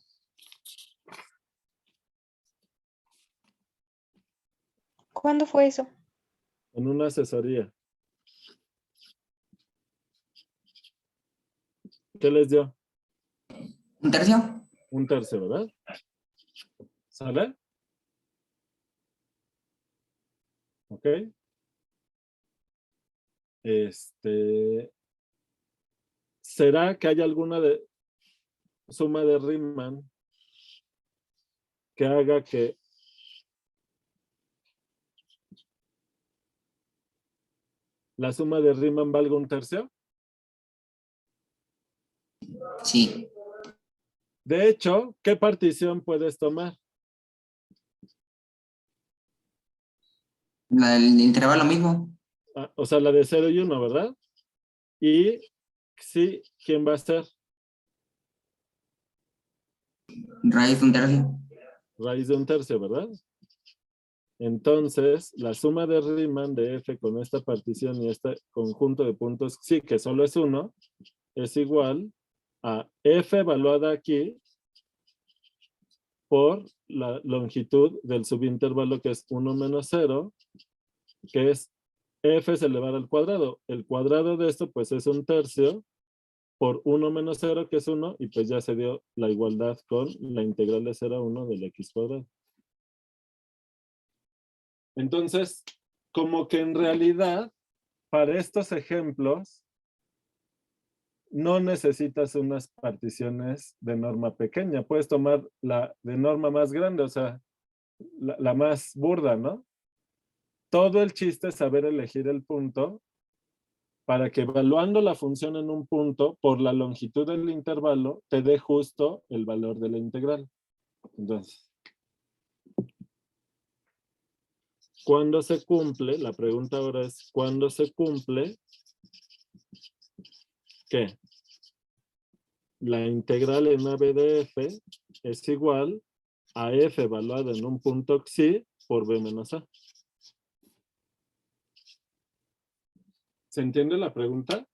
¿Cuándo fue eso? En una asesoría. ¿Qué les dio? ¿Un tercio? 1/3, ¿verdad? ¿Sale? ¿Ok? ¿Será que hay alguna suma de Riemann que haga que la suma de Riemann valga 1/3? Sí. De hecho, ¿qué partición puedes tomar? El intervalo mismo. O sea, la de 0 y 1, ¿verdad? Y sí, ¿quién va a ser? Raíz de un tercio. Raíz de 1/3, ¿verdad? Entonces, la suma de Riemann de f con esta partición y este conjunto de puntos, sí, que solo es 1, es igual a f evaluada aquí por la longitud del subintervalo, que es 1 menos 0, que es f es elevado al cuadrado. El cuadrado de esto pues es 1/3 por 1 menos 0, que es 1, y pues ya se dio la igualdad con la integral de 0 a 1 del x cuadrado. Entonces, como que en realidad, para estos ejemplos, no necesitas unas particiones de norma pequeña. Puedes tomar la de norma más grande, o sea, la más burda, ¿no? Todo el chiste es saber elegir el punto para que evaluando la función en un punto por la longitud del intervalo te dé justo el valor de la integral. Entonces, ¿cuándo se cumple? La pregunta ahora es, ¿cuándo se cumple que la integral en AB de f es igual a f evaluado en un punto xi por b menos a? ¿Se entiende la pregunta?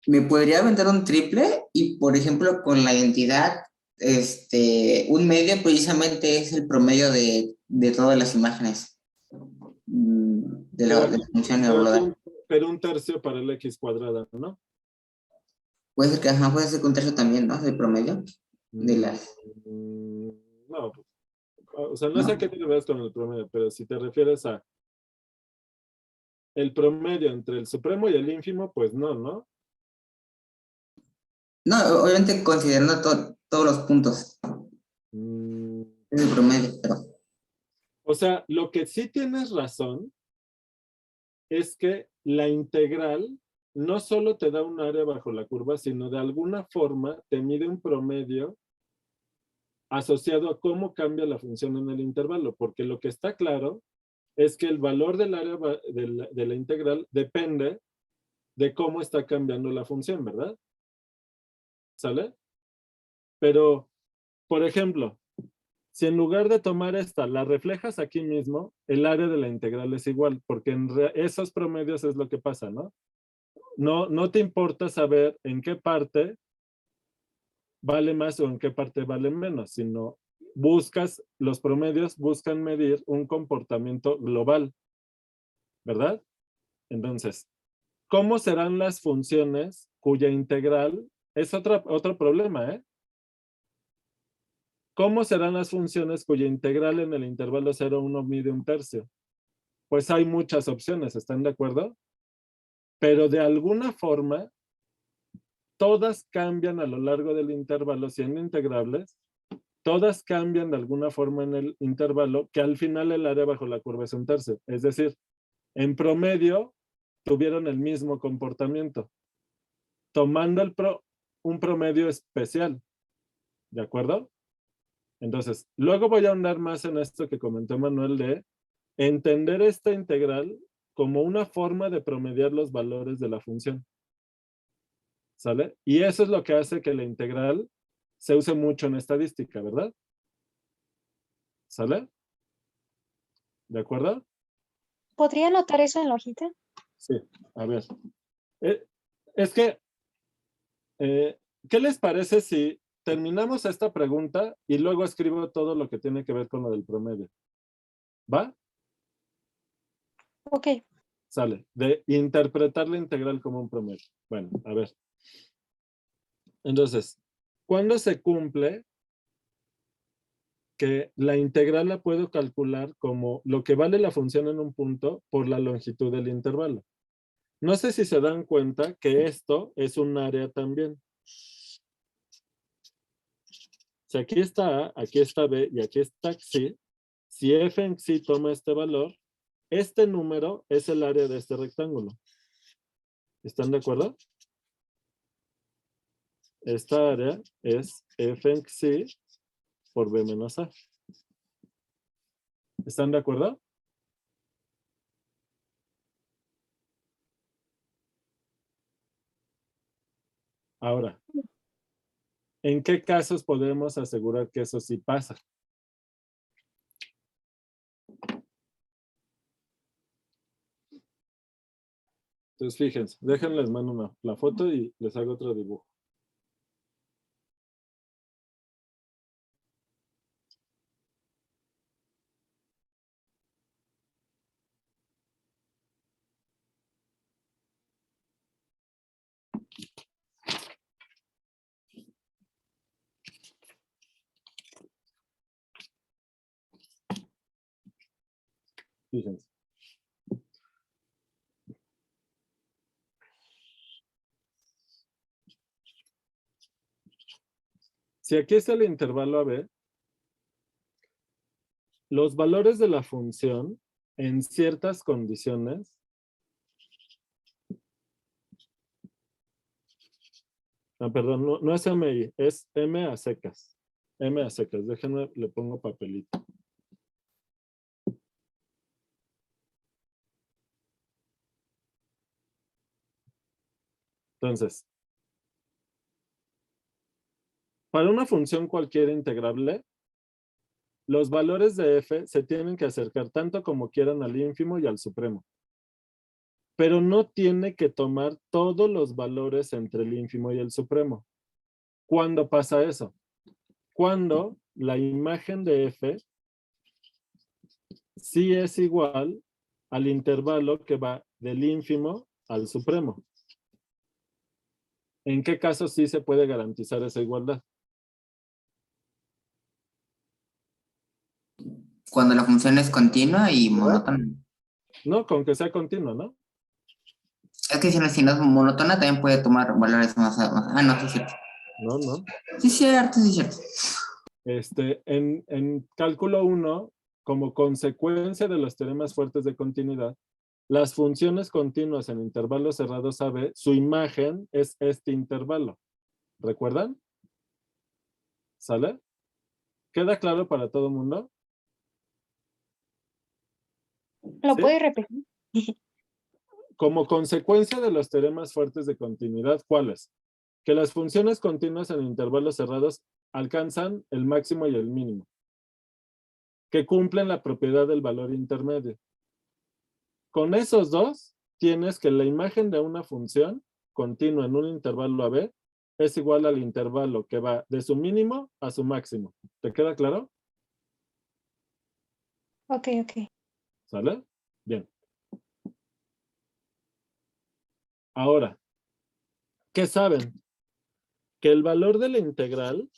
¿Me podría aventar un triple? Y, por ejemplo, con la identidad, un medio precisamente es el promedio de todas las imágenes de la función evaluada. Pero 1/3 para el x cuadrada, ¿no? Puede ser que, ajá, puede ser que un tercio también, ¿no? El promedio de las, No, o sea, no sé ¿no? qué te refieres con el promedio, pero si te refieres a el promedio entre el supremo y el ínfimo, pues no, ¿no? No, obviamente considerando todos los puntos. Mm, Es el promedio, pero o sea, lo que sí tienes razón es que la integral no solo te da un área bajo la curva, sino de alguna forma te mide un promedio asociado a cómo cambia la función en el intervalo, porque lo que está claro es que el valor del área de la integral depende de cómo está cambiando la función, ¿verdad? ¿Sale? Pero, por ejemplo, si en lugar de tomar esta, la reflejas aquí mismo, el área de la integral es igual, porque en esos promedios es lo que pasa, ¿no? No te importa saber en qué parte vale más o en qué parte vale menos, sino los promedios buscan medir un comportamiento global, ¿verdad? Entonces, ¿cómo serán las funciones cuya integral es otro problema, ¿eh? ¿Cómo serán las funciones cuya integral en el intervalo 0,1 mide 1/3? Pues hay muchas opciones, ¿están de acuerdo? Pero de alguna forma, todas cambian a lo largo del intervalo siendo integrables, todas cambian de alguna forma en el intervalo, que al final el área bajo la curva es 1/3. Es decir, en promedio, tuvieron el mismo comportamiento, tomando un promedio especial, ¿de acuerdo? Entonces, luego voy a ahondar más en esto que comentó Manuel de entender esta integral como una forma de promediar los valores de la función. ¿Sale? Y eso es lo que hace que la integral se use mucho en estadística, ¿verdad? ¿Sale? ¿De acuerdo? ¿Podría anotar eso en la hojita? Sí, a ver. Es que, ¿qué les parece si terminamos esta pregunta y luego escribo todo lo que tiene que ver con lo del promedio? ¿Va? Ok. Sale. De interpretar la integral como un promedio. Bueno, a ver. Entonces, ¿cuándo se cumple que la integral la puedo calcular como lo que vale la función en un punto por la longitud del intervalo? No sé si se dan cuenta que esto es un área también. Si aquí está A, aquí está B y aquí está xi, si f en xi toma este valor, este número es el área de este rectángulo. ¿Están de acuerdo? Esta área es f en xi por b menos a. ¿Están de acuerdo? Ahora, ¿en qué casos podemos asegurar que eso sí pasa? Entonces, fíjense, déjenles mando la foto y les hago otro dibujo. Fíjense. Si aquí es el intervalo AB, los valores de la función en ciertas condiciones perdón, no es MI, es M a secas. M a secas, déjenme, le pongo papelito. Entonces, para una función cualquiera integrable, los valores de f se tienen que acercar tanto como quieran al ínfimo y al supremo. Pero no tiene que tomar todos los valores entre el ínfimo y el supremo. ¿Cuándo pasa eso? Cuando la imagen de f sí es igual al intervalo que va del ínfimo al supremo. ¿En qué caso sí se puede garantizar esa igualdad? Cuando la función es continua y monótona. No, con que sea continua, ¿no? Es que si no es monótona, también puede tomar valores más. No, sí es cierto. No. Sí es cierto, sí es cierto. En cálculo 1, como consecuencia de los teoremas fuertes de continuidad, las funciones continuas en intervalos cerrados AB, su imagen es este intervalo. ¿Recuerdan? ¿Sale? ¿Queda claro para todo el mundo? ¿Lo ¿Sí? puedes repetir? Como consecuencia de los teoremas fuertes de continuidad, ¿cuáles? Que las funciones continuas en intervalos cerrados alcanzan el máximo y el mínimo, que cumplen la propiedad del valor intermedio. Con esos dos, tienes que la imagen de una función continua en un intervalo AB es igual al intervalo que va de su mínimo a su máximo. ¿Te queda claro? Ok, ok. ¿Sale? Bien. Ahora, ¿qué saben? Que el valor de la integral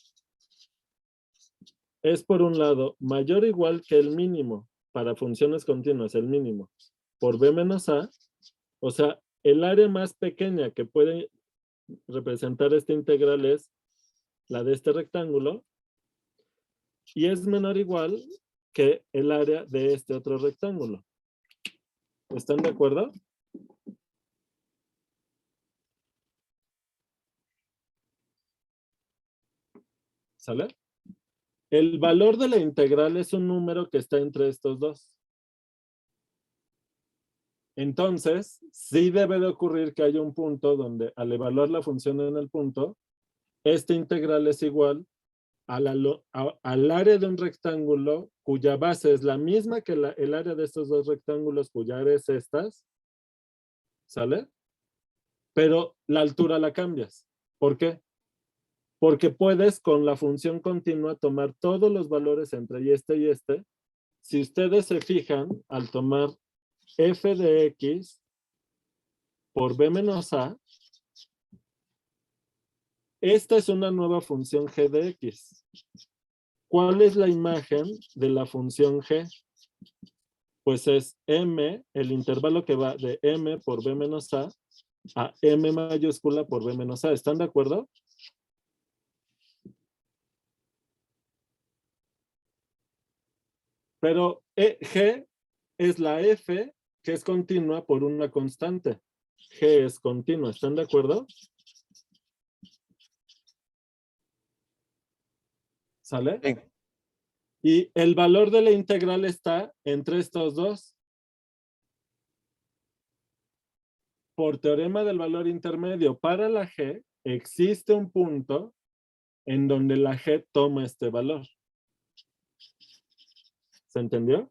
es, por un lado, mayor o igual que el mínimo para funciones continuas, el mínimo, por b menos a. O sea, el área más pequeña que puede representar esta integral es la de este rectángulo, y es menor o igual que el área de este otro rectángulo. ¿Están de acuerdo? ¿Sale? El valor de la integral es un número que está entre estos dos. Entonces, sí debe de ocurrir que haya un punto donde al evaluar la función en el punto, esta integral es igual al área de un rectángulo cuya base es la misma que el área de estos dos rectángulos cuya área es estas. ¿Sale? Pero la altura la cambias. ¿Por qué? Porque puedes con la función continua tomar todos los valores entre y este. Si ustedes se fijan, al tomar f de x por b menos a, esta es una nueva función g de x. ¿Cuál es la imagen de la función g? Pues es m, el intervalo que va de m por b menos a m mayúscula por b menos a. ¿Están de acuerdo? Pero g es la f que es continua por una constante. G es continua. ¿Están de acuerdo? ¿Sale? Sí. Y el valor de la integral está entre estos dos. Por teorema del valor intermedio para la g, existe un punto en donde la g toma este valor. ¿Se entendió?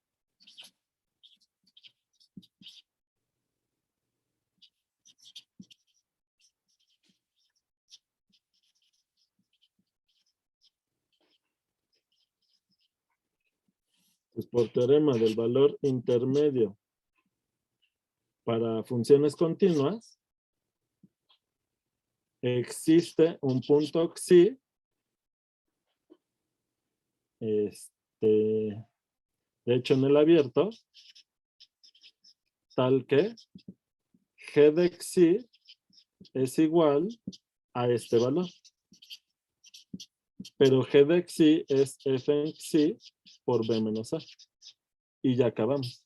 Pues por teorema del valor intermedio para funciones continuas, existe un punto xi, de hecho en el abierto, tal que g de xi es igual a este valor. Pero g de xi es f en xi por b menos a. Y ya acabamos.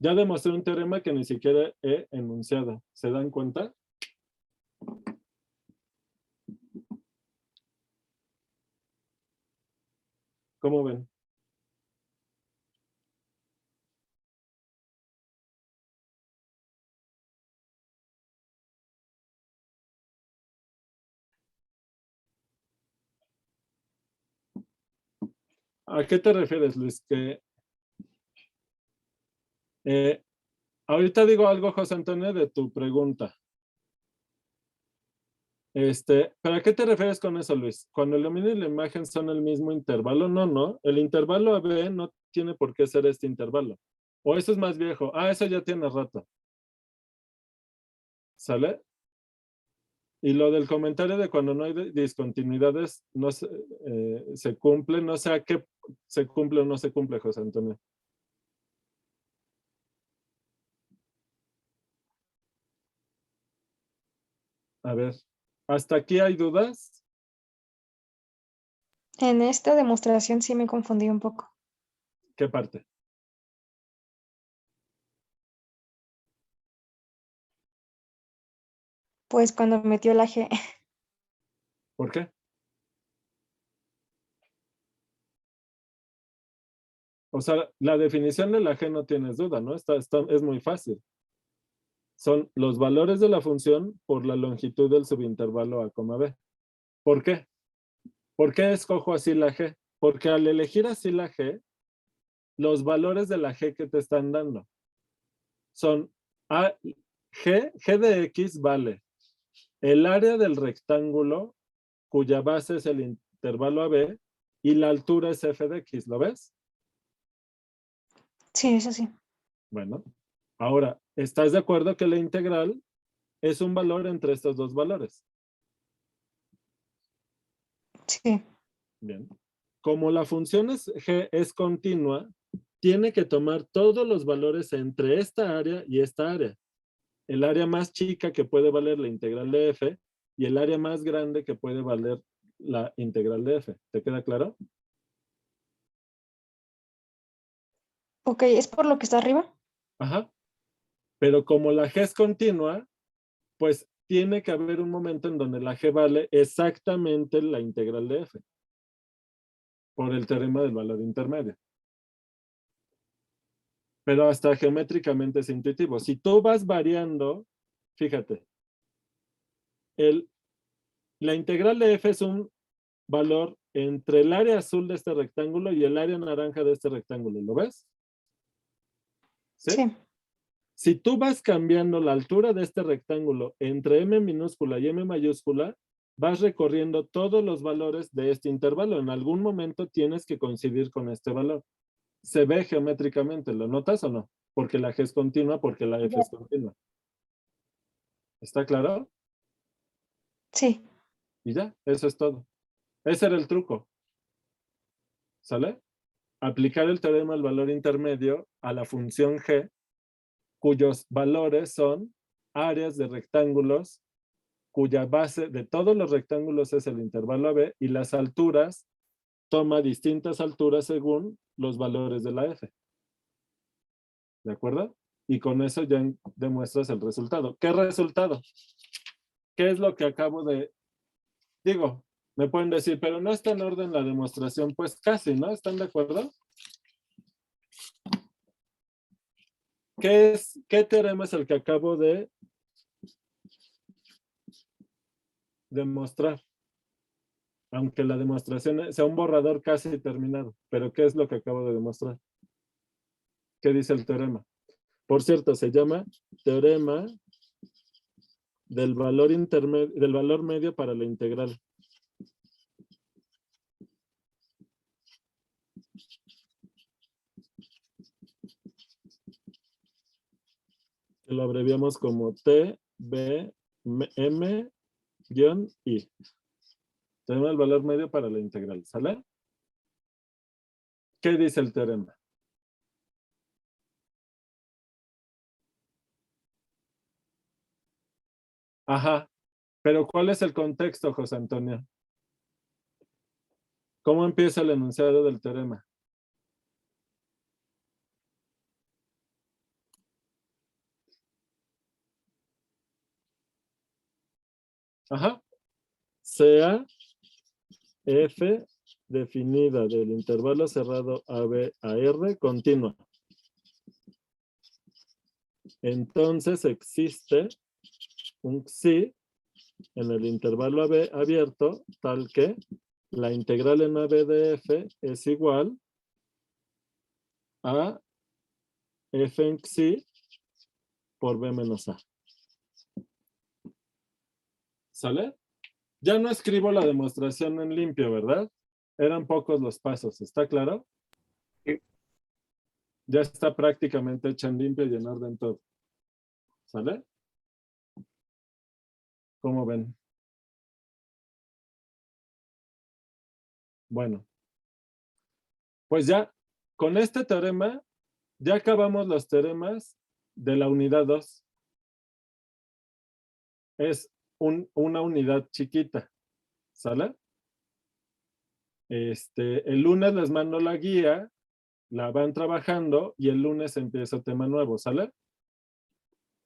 Ya demostré un teorema que ni siquiera he enunciado. ¿Se dan cuenta? ¿Cómo ven? ¿A qué te refieres, Luis? Que ahorita digo algo, José Antonio, de tu pregunta. ¿Pero a qué te refieres con eso, Luis? Cuando ilumina la imagen son el mismo intervalo. No. El intervalo AB no tiene por qué ser este intervalo. O eso es más viejo. Ah, eso ya tiene rato. ¿Sale? Y lo del comentario de cuando no hay discontinuidades, no se cumple, no sé a qué se cumple o no se cumple, José Antonio. A ver, ¿hasta aquí hay dudas? En esta demostración sí me confundí un poco. ¿Qué parte? Pues cuando metió la G. ¿Por qué? O sea, la definición de la G no tienes duda, ¿no? Es muy fácil. Son los valores de la función por la longitud del subintervalo A, B. ¿Por qué? ¿Por qué escojo así la G? Porque al elegir así la G, los valores de la G que te están dando son G de X vale el área del rectángulo cuya base es el intervalo AB y la altura es F de X, ¿lo ves? Sí, eso sí. Bueno, ahora, ¿estás de acuerdo que la integral es un valor entre estos dos valores? Sí. Bien. Como la función G es continua, tiene que tomar todos los valores entre esta área y esta área. El área más chica que puede valer la integral de F y el área más grande que puede valer la integral de F. ¿Te queda claro? Ok, ¿es por lo que está arriba? Ajá. Pero como la G es continua, pues tiene que haber un momento en donde la G vale exactamente la integral de F. Por el teorema del valor intermedio. Pero hasta geométricamente es intuitivo. Si tú vas variando, fíjate, la integral de F es un valor entre el área azul de este rectángulo y el área naranja de este rectángulo. ¿Lo ves? ¿Sí? Sí. Si tú vas cambiando la altura de este rectángulo entre M minúscula y M mayúscula, vas recorriendo todos los valores de este intervalo. En algún momento tienes que coincidir con este valor. Se ve geométricamente, ¿lo notas o no? Porque la G es continua, porque la F es continua. ¿Está claro? Sí. Y ya, eso es todo. Ese era el truco. ¿Sale? Aplicar el teorema del valor intermedio a la función G, cuyos valores son áreas de rectángulos, cuya base de todos los rectángulos es el intervalo AB, y las alturas toma distintas alturas según los valores de la F. ¿De acuerdo? Y con eso ya demuestras el resultado. ¿Qué resultado? ¿Qué es lo que acabo de... Digo, me pueden decir, pero no está en orden la demostración. Pues casi, ¿no? ¿Están de acuerdo? ¿Qué teorema es el que acabo de demostrar? Aunque la demostración sea un borrador casi terminado. Pero ¿qué es lo que acabo de demostrar? ¿Qué dice el teorema? Por cierto, se llama teorema del valor intermedio, del valor medio para la integral. que lo abreviamos como T, B, M, guión I. Tenemos el valor medio para la integral, ¿sale? ¿Qué dice el teorema? Ajá, pero ¿cuál es el contexto, José Antonio? ¿Cómo empieza el enunciado del teorema? Ajá. Sea F definida del intervalo cerrado AB a R continua. Entonces existe un psi en el intervalo AB abierto tal que la integral en AB de F es igual a F en psi por B menos A. ¿Sale? Ya no escribo la demostración en limpio, ¿verdad? Eran pocos los pasos, ¿está claro? Sí. Ya está prácticamente hecha en limpio y en orden todo. ¿Sale? ¿Cómo ven? Bueno. Pues ya, con este teorema, ya acabamos los teoremas de la unidad 2. Es una unidad chiquita. ¿Sale? El lunes les mando la guía, la van trabajando y el lunes empieza tema nuevo, ¿sale?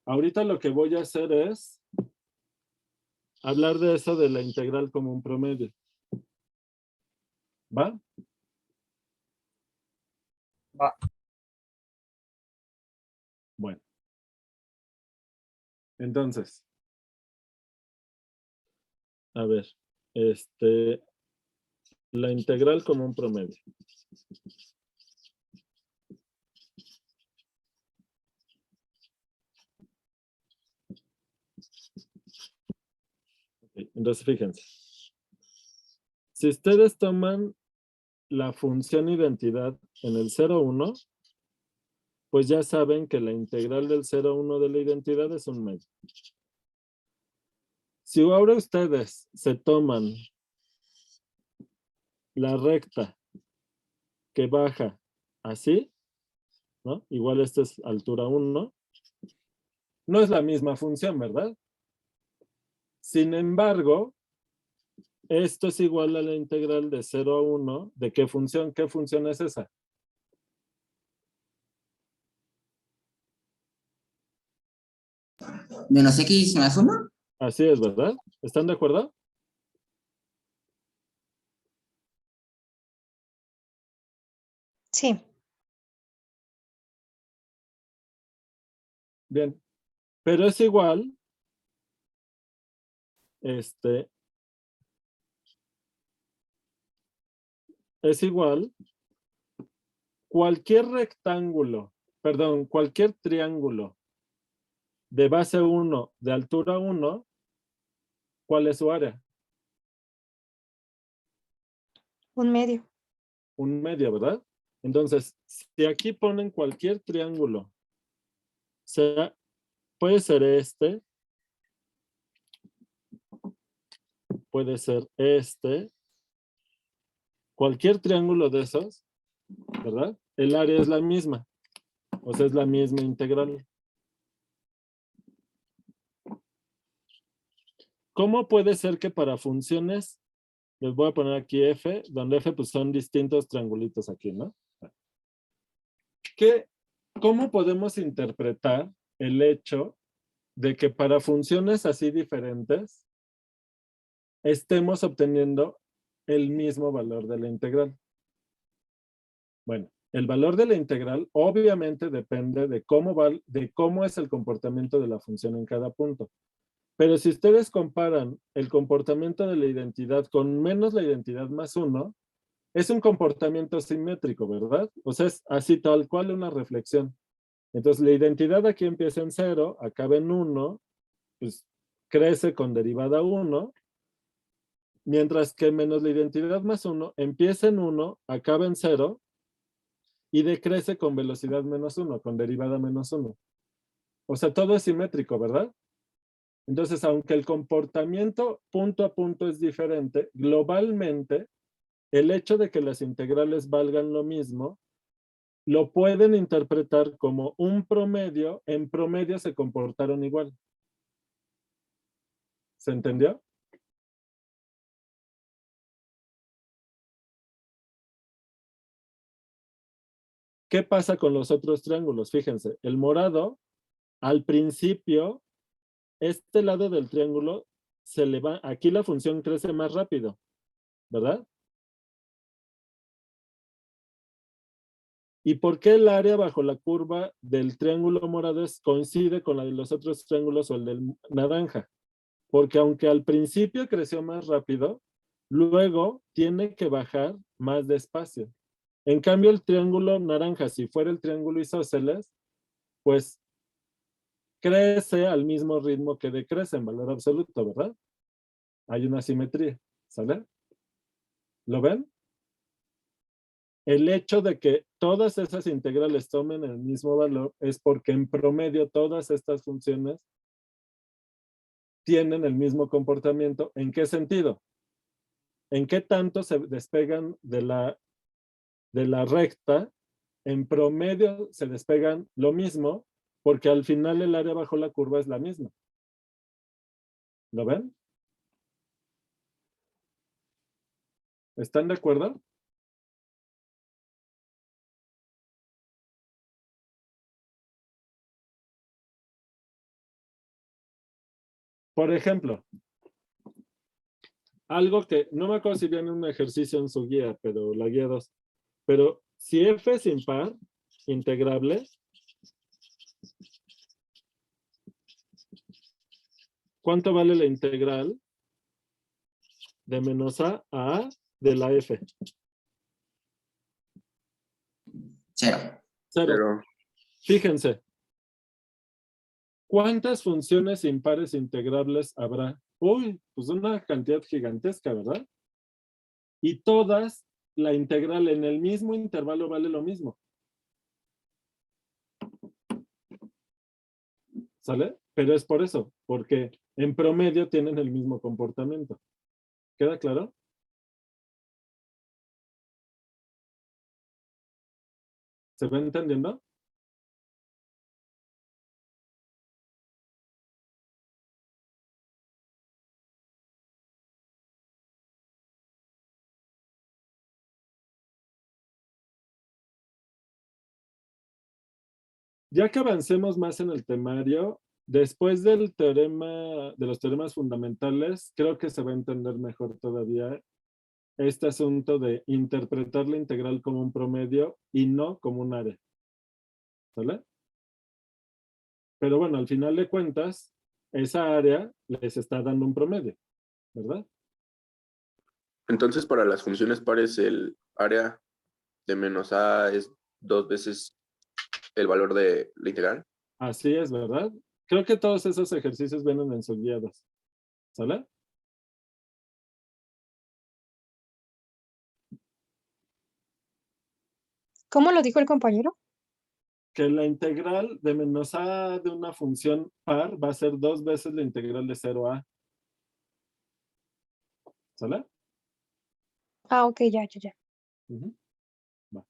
Ahorita lo que voy a hacer es hablar de eso de la integral como un promedio. ¿Va? Va. Bueno. Entonces, a ver, la integral como un promedio. Okay, entonces, fíjense. Si ustedes toman la función identidad en el 0,1, pues ya saben que la integral del 0,1 de la identidad es un medio. Si ahora ustedes se toman la recta que baja así, ¿no? Igual esta es altura 1, no es la misma función, ¿verdad? Sin embargo, esto es igual a la integral de 0 a 1. ¿De qué función? ¿Qué función es esa? Menos X más 1. Así es, ¿verdad? ¿Están de acuerdo? Sí. Bien. Pero es igual, es igual cualquier rectángulo, perdón, cualquier triángulo de base 1, de altura 1, ¿cuál es su área? Un medio. Un medio, ¿verdad? Entonces, si aquí ponen cualquier triángulo, sea, puede ser puede ser cualquier triángulo de esos, ¿verdad? El área es la misma, o sea, es la misma integral. ¿Cómo puede ser que para funciones, les voy a poner aquí F, donde F pues son distintos triangulitos aquí, ¿no? ¿Cómo podemos interpretar el hecho de que para funciones así diferentes estemos obteniendo el mismo valor de la integral? Bueno, el valor de la integral obviamente depende de cómo es el comportamiento de la función en cada punto. Pero si ustedes comparan el comportamiento de la identidad con menos la identidad más 1, es un comportamiento simétrico, ¿verdad? O sea, es así tal cual una reflexión. Entonces, la identidad aquí empieza en 0, acaba en 1, pues crece con derivada 1, mientras que menos la identidad más 1 empieza en 1, acaba en 0 y decrece con velocidad menos 1, con derivada menos 1. O sea, todo es simétrico, ¿verdad? Entonces, aunque el comportamiento punto a punto es diferente, globalmente, el hecho de que las integrales valgan lo mismo, lo pueden interpretar como un promedio, en promedio se comportaron igual. ¿Se entendió? ¿Qué pasa con los otros triángulos? Fíjense, el morado, al principio, este lado del triángulo se le va, aquí la función crece más rápido, ¿verdad? ¿Y por qué el área bajo la curva del triángulo morado coincide con la de los otros triángulos o el del naranja? Porque aunque al principio creció más rápido, luego tiene que bajar más despacio. En cambio, el triángulo naranja, si fuera el triángulo isósceles, pues crece al mismo ritmo que decrece en valor absoluto, ¿verdad? Hay una simetría, ¿sale? ¿Lo ven? El hecho de que todas esas integrales tomen el mismo valor es porque en promedio todas estas funciones tienen el mismo comportamiento. ¿En qué sentido? ¿En qué tanto se despegan de la recta? En promedio se despegan lo mismo porque al final el área bajo la curva es la misma. ¿Lo ven? ¿Están de acuerdo? Por ejemplo, algo que no me acuerdo si viene un ejercicio en su guía, pero la guía 2. Pero si f es impar, integrable, ¿cuánto vale la integral de menos a de la f? 0. Cero. Pero Fíjense, ¿cuántas funciones impares integrables habrá? Uy, pues una cantidad gigantesca, ¿verdad? Y todas, la integral en el mismo intervalo vale lo mismo. ¿Sale? Pero es por eso, porque en promedio tienen el mismo comportamiento. ¿Queda claro? ¿Se va entendiendo? Ya que avancemos más en el temario, después del teorema, de los teoremas fundamentales, creo que se va a entender mejor todavía este asunto de interpretar la integral como un promedio y no como un área. ¿Sale? Pero bueno, al final de cuentas, esa área les está dando un promedio, ¿verdad? entonces para las funciones pares el área de menos a es 2 veces el valor de la integral. Así es, ¿verdad? Creo que todos esos ejercicios vienen en sus guiados. ¿Sale? ¿Cómo lo dijo el compañero? Que la integral de menos a de una función par va a ser 2 veces la integral de 0 a. ¿Sale? Ah, ok, ya. Ujú. Va.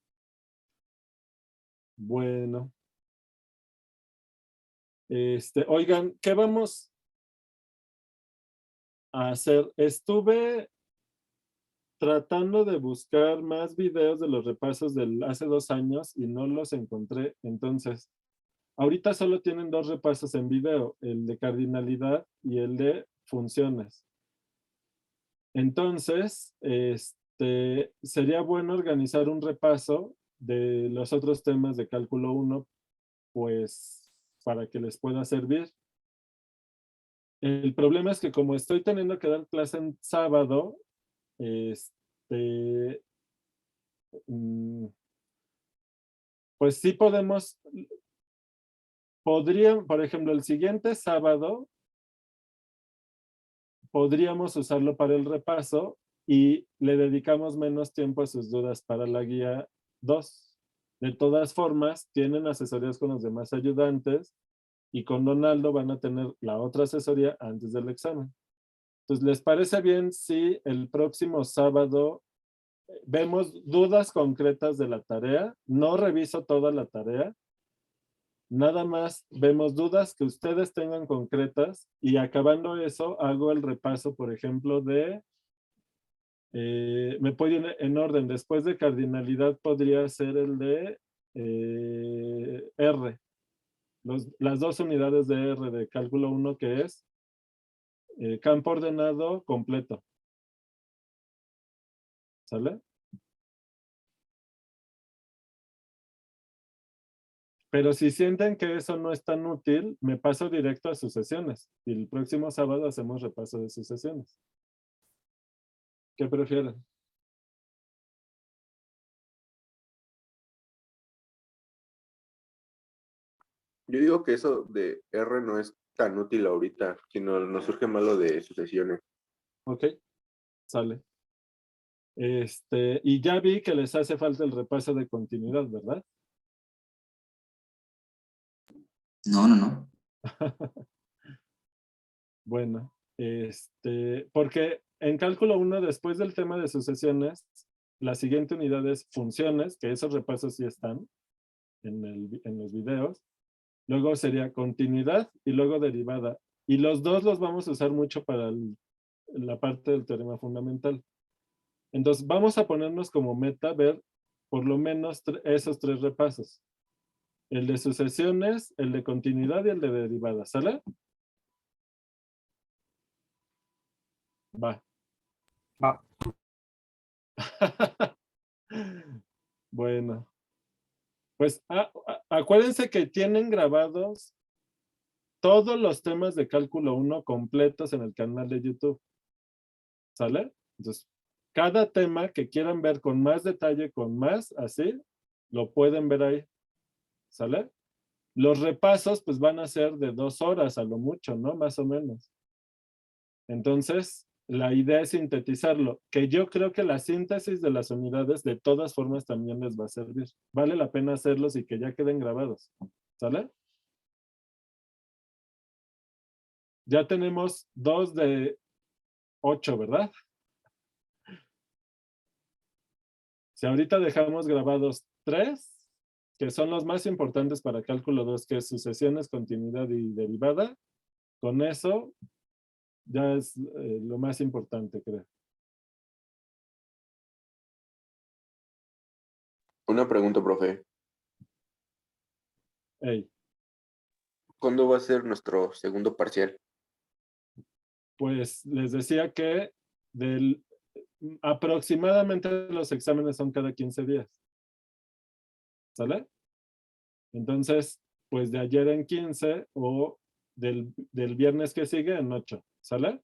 Bueno. Oigan, ¿qué vamos a hacer? Estuve tratando de buscar más videos de los repasos del hace 2 años y no los encontré. Entonces, ahorita solo tienen 2 repasos en video, el de cardinalidad y el de funciones. Entonces, sería bueno organizar un repaso de los otros temas de cálculo 1, pues, para que les pueda servir. El problema es que como estoy teniendo que dar clase en sábado, pues sí podrían, por ejemplo, el siguiente sábado, podríamos usarlo para el repaso y le dedicamos menos tiempo a sus dudas para la guía 2. De todas formas, tienen asesorías con los demás ayudantes y con Donaldo van a tener la otra asesoría antes del examen. Entonces, ¿les parece bien si el próximo sábado vemos dudas concretas de la tarea? No reviso toda la tarea. Nada más vemos dudas que ustedes tengan concretas y acabando eso hago el repaso, por ejemplo, de... me puedo ir en orden. Después de cardinalidad podría ser el de R. Las dos unidades de R de cálculo 1 que es campo ordenado completo. ¿Sale? Pero si sienten que eso no es tan útil, me paso directo a sucesiones. Y el próximo sábado hacemos repaso de sucesiones. ¿Qué prefieren? Yo digo que eso de R no es tan útil ahorita, sino nos surge más lo de sucesiones. Ok, sale. Y ya vi que les hace falta el repaso de continuidad, ¿verdad? No. Bueno, porque en cálculo 1, después del tema de sucesiones, la siguiente unidad es funciones, que esos repasos sí están en los videos. Luego sería continuidad y luego derivada. Y los dos los vamos a usar mucho para la parte del teorema fundamental. Entonces, vamos a ponernos como meta ver por lo menos esos 3 repasos. El de sucesiones, el de continuidad y el de derivada. ¿Sale? Va. Va. Bueno. Pues acuérdense que tienen grabados todos los temas de cálculo 1 completos en el canal de YouTube. ¿Sale? Entonces, cada tema que quieran ver con más detalle, con más así, lo pueden ver ahí. ¿Sale? Los repasos pues van a ser de 2 horas a lo mucho, ¿no? Más o menos. Entonces, la idea es sintetizarlo, que yo creo que la síntesis de las unidades de todas formas también les va a servir. Vale la pena hacerlos y que ya queden grabados. ¿Sale? Ya tenemos 2 de 8, ¿verdad? Si ahorita dejamos grabados 3, que son los más importantes para cálculo 2, que es sucesiones, continuidad y derivada, con eso ya es lo más importante, creo. Una pregunta, profe. Hey, ¿Cuándo va a ser nuestro segundo parcial? pues les decía que aproximadamente los exámenes son cada 15 días. ¿Sale? Entonces, pues de ayer en 15 o del viernes que sigue en 8. ¿Sale?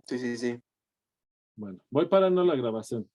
Sí. Bueno, voy parando la grabación.